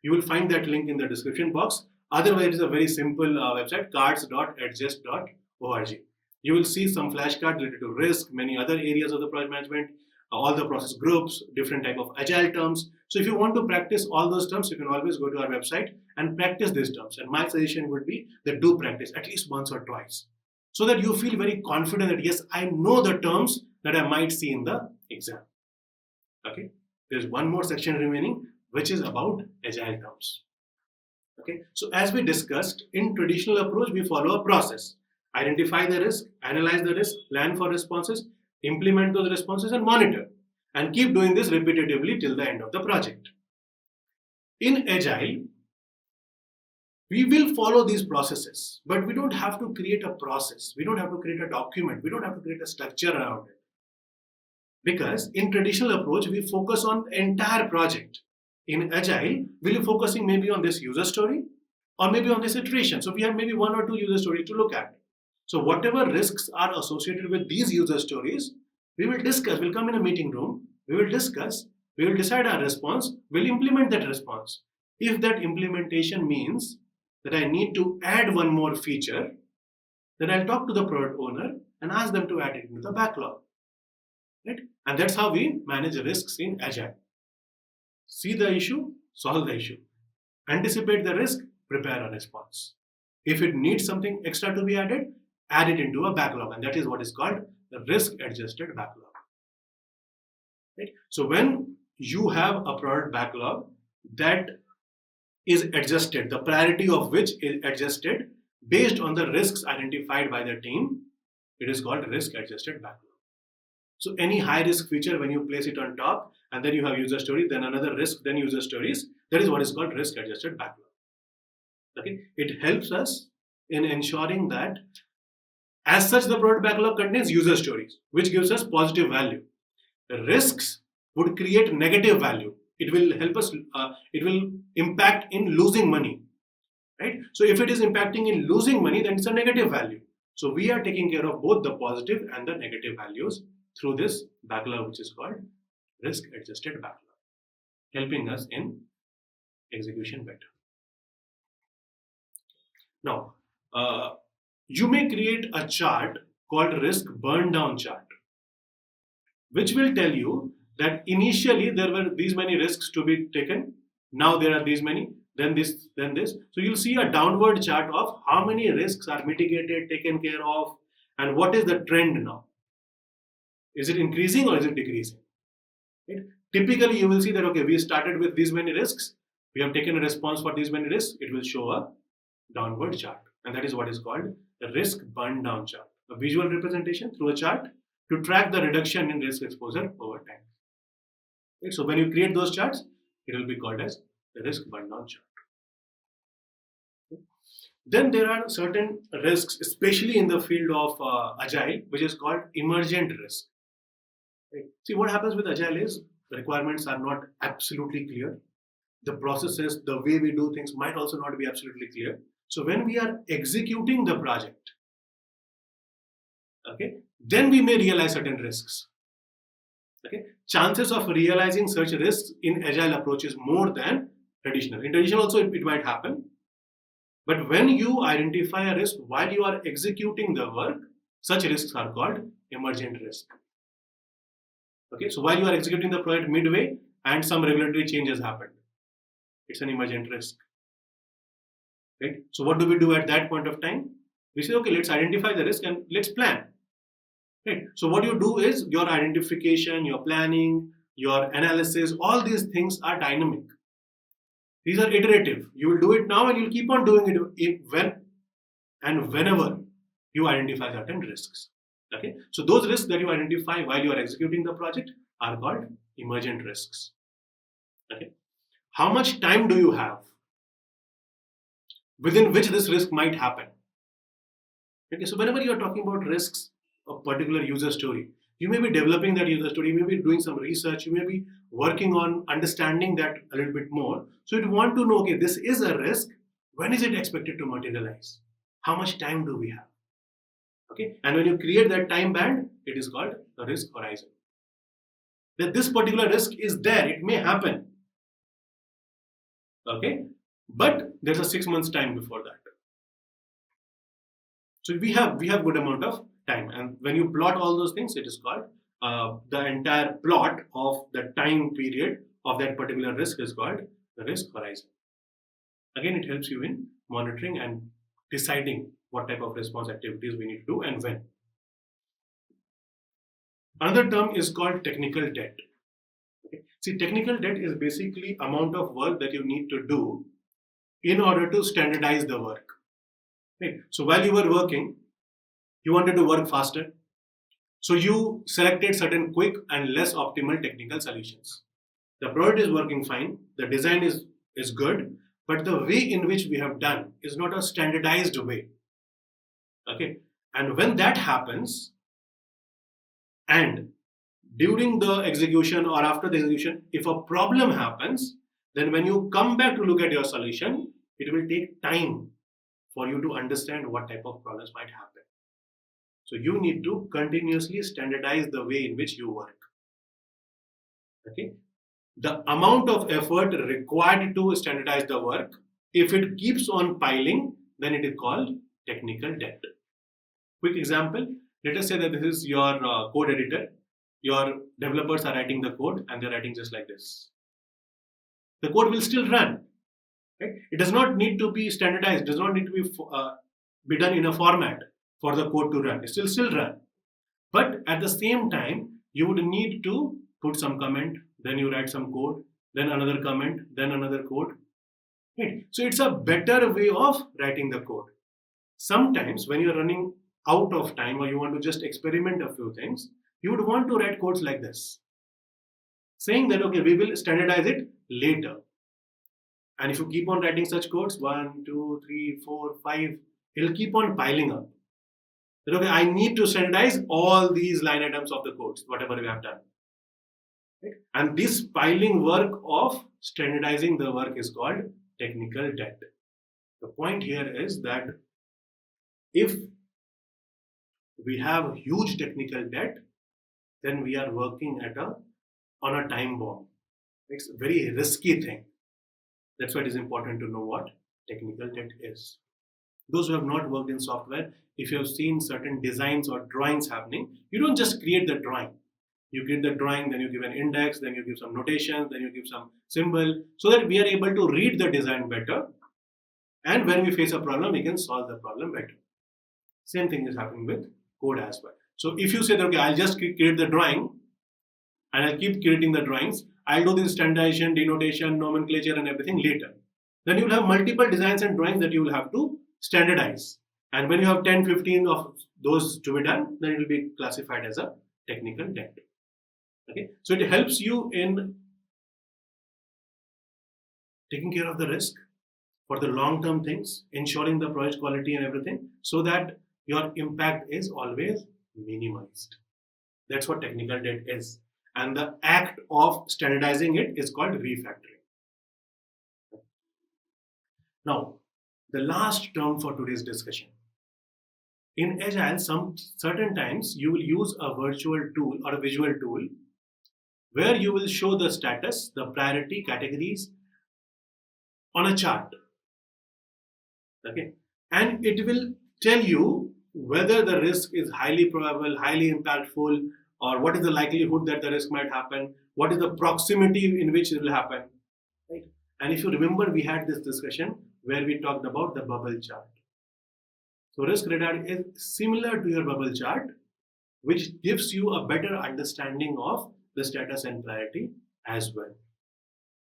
You will find that link in the description box. Otherwise, it is a very simple website, cards.edzest.org. You will see some flashcards related to risk, many other areas of the project management, all the process groups, different type of agile terms. So if you want to practice all those terms, you can always go to our website and practice these terms. And my suggestion would be that do practice at least once or twice, so that you feel very confident that yes, I know the terms that I might see in the exam. Okay, there's one more section remaining, which is about agile terms. Okay, so as we discussed, in traditional approach, we follow a process. Identify the risk, analyze the risk, plan for responses, implement those responses, and monitor. And keep doing this repetitively till the end of the project. In Agile, we will follow these processes, but we don't have to create a process. We don't have to create a document. We don't have to create a structure around it. Because in traditional approach, we focus on the entire project. In Agile, we'll be focusing maybe on this user story or maybe on this iteration. So we have maybe one or two user stories to look at. So whatever risks are associated with these user stories, we will discuss. We'll come in a meeting room We will discuss, we will decide our response, we'll implement that response. If that implementation means that I need to add one more feature, then I'll talk to the product owner and ask them to add it into the backlog. Right? And that's how we manage risks in Agile. See the issue, solve the issue. Anticipate the risk, prepare a response. If it needs something extra to be added, add it into a backlog, and that is what is called the risk adjusted backlog. Right? So when you have a product backlog that is adjusted, the priority of which is adjusted based on the risks identified by the team, it is called risk adjusted backlog. So any high risk feature, when you place it on top and then you have user story, then another risk, then user stories, that is what is called risk adjusted backlog. Okay, it helps us in ensuring that as such the product backlog contains user stories, which gives us positive value. The risks would create negative value. It will help us, it will impact in losing money, right? So if it is impacting in losing money, then it's a negative value. So we are taking care of both the positive and the negative values through this backlog, which is called risk adjusted backlog, helping us in execution better. Now, you may create a chart called risk burn down chart, which will tell you that initially there were these many risks to be taken. Now there are these many, then this, then this. So you'll see a downward chart of how many risks are mitigated, taken care of, and what is the trend now. Is it increasing or is it decreasing? Right? Typically, you will see that, okay, we started with these many risks, we have taken a response for these many risks, it will show a downward chart. And that is what is called the risk burn down chart, a visual representation through a chart to track the reduction in risk exposure over time. Right? So when you create those charts, it will be called as the risk burn down chart. Then there are certain risks, especially in the field of Agile, which is called emergent risk. Right? See, what happens with Agile is the requirements are not absolutely clear. The processes, the way we do things might also not be absolutely clear. So when we are executing the project, okay, then we may realize certain risks. Okay, chances of realizing such risks in Agile approach is more than traditional. In traditional also it might happen, but when you identify a risk while you are executing the work, such risks are called emergent risk. Okay, so while you are executing the project midway and some regulatory changes happened, it's an emergent risk. Right? So what do we do at that point of time? We say, okay, let's identify the risk and let's plan. Right? So what you do is your identification, your planning, your analysis, all these things are dynamic. These are iterative. You will do it now and you'll keep on doing it when and whenever you identify certain risks. Okay? So those risks that you identify while you are executing the project are called emergent risks. Okay? How much time do you have within which this risk might happen? Okay, so whenever you are talking about risks of particular user story, you may be developing that user story, you may be doing some research, you may be working on understanding that a little bit more. So you want to know, okay, this is a risk. When is it expected to materialize? How much time do we have? Okay, and when you create that time band, it is called the risk horizon. That this particular risk is there, it may happen. Okay, but there's a 6 months time before that. So we have good amount of time, and when you plot all those things, it is called the entire plot of the time period of that particular risk is called the risk horizon. Again, it helps you in monitoring and deciding what type of response activities we need to do and when. Another term is called technical debt. Okay. See, technical debt is basically amount of work that you need to do in order to standardize the work. Right? So while you were working, you wanted to work faster. So you selected certain quick and less optimal technical solutions. The product is working fine, the design is good, but the way in which we have done is not a standardized way. Okay, and when that happens, and during the execution or after the execution, if a problem happens, then when you come back to look at your solution, it will take time for you to understand what type of problems might happen. So you need to continuously standardize the way in which you work. Okay, the amount of effort required to standardize the work, if it keeps on piling, then it is called technical debt. Quick example, let us say that this is your code editor. Your developers are writing the code and they're writing just like this. The code will still run. Right? It does not need to be standardized, does not need to be done in a format for the code to run. It will still run. But at the same time, you would need to put some comment, then you write some code, then another comment, then another code. Right? So it's a better way of writing the code. Sometimes when you're running out of time or you want to just experiment a few things, you would want to write codes like this, saying that, okay, we will standardize it later. And if you keep on writing such codes, 1, 2, 3, 4, 5, it'll keep on piling up. That, okay, I need to standardize all these line items of the codes, whatever we have done. Right? And this piling work of standardizing the work is called technical debt. The point here is that if we have huge technical debt, then we are working on a time bomb. It's a very risky thing. That's why it is important to know what technical debt is. Those who have not worked in software, if you have seen certain designs or drawings happening, you don't just create the drawing. You create the drawing, then you give an index, then you give some notations, then you give some symbol, so that we are able to read the design better. And when we face a problem, we can solve the problem better. Same thing is happening with code as well. So if you say that, okay, I'll just create the drawing and I'll keep creating the drawings, I'll do this standardization, denotation, nomenclature and everything later. Then you will have multiple designs and drawings that you will have to standardize. And when you have 10, 15 of those to be done, then it will be classified as a technical debt. Okay, so it helps you in taking care of the risk for the long-term things, ensuring the project quality and everything, so that your impact is always minimized. That's what technical debt is. And the act of standardizing it is called refactoring. Now, the last term for today's discussion. In Agile, certain times you will use a virtual tool or a visual tool where you will show the status, the priority categories on a chart. Okay, and it will tell you whether the risk is highly probable, highly impactful, or what is the likelihood that the risk might happen, what is the proximity in which it will happen. Right? And if you remember, we had this discussion where we talked about the bubble chart. So risk radar is similar to your bubble chart, which gives you a better understanding of the status and priority as well.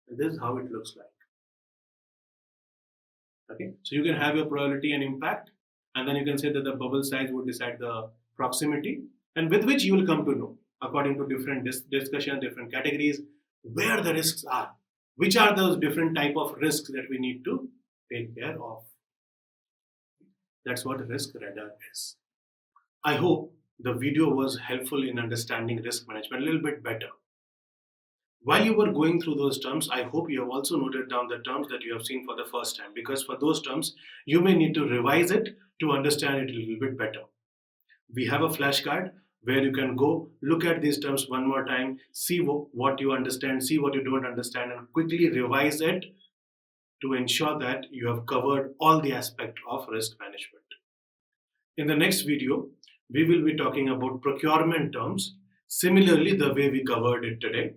And this is how it looks like. Okay, so you can have your probability and impact, and then you can say that the bubble size would decide the proximity, and with which you will come to know, according to different discussion, different categories, where the risks are, which are those different type of risks that we need to take care of. That's what risk radar is. I hope the video was helpful in understanding risk management a little bit better. While you were going through those terms, I hope you have also noted down the terms that you have seen for the first time, because for those terms, you may need to revise it to understand it a little bit better. We have a flashcard where you can go look at these terms one more time, see what you understand, see what you don't understand, and quickly revise it to ensure that you have covered all the aspects of risk management. In the next video, we will be talking about procurement terms, similarly the way we covered it today,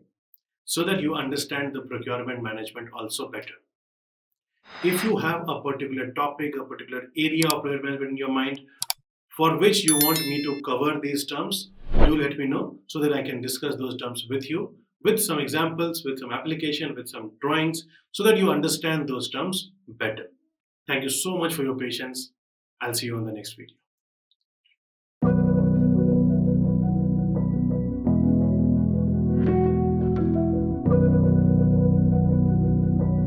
so that you understand the procurement management also better. If you have a particular topic, a particular area of procurement management in your mind for which you want me to cover these terms, do let me know so that I can discuss those terms with you, with some examples, with some application, with some drawings, so that you understand those terms better. Thank you so much for your patience. I'll see you on the next video.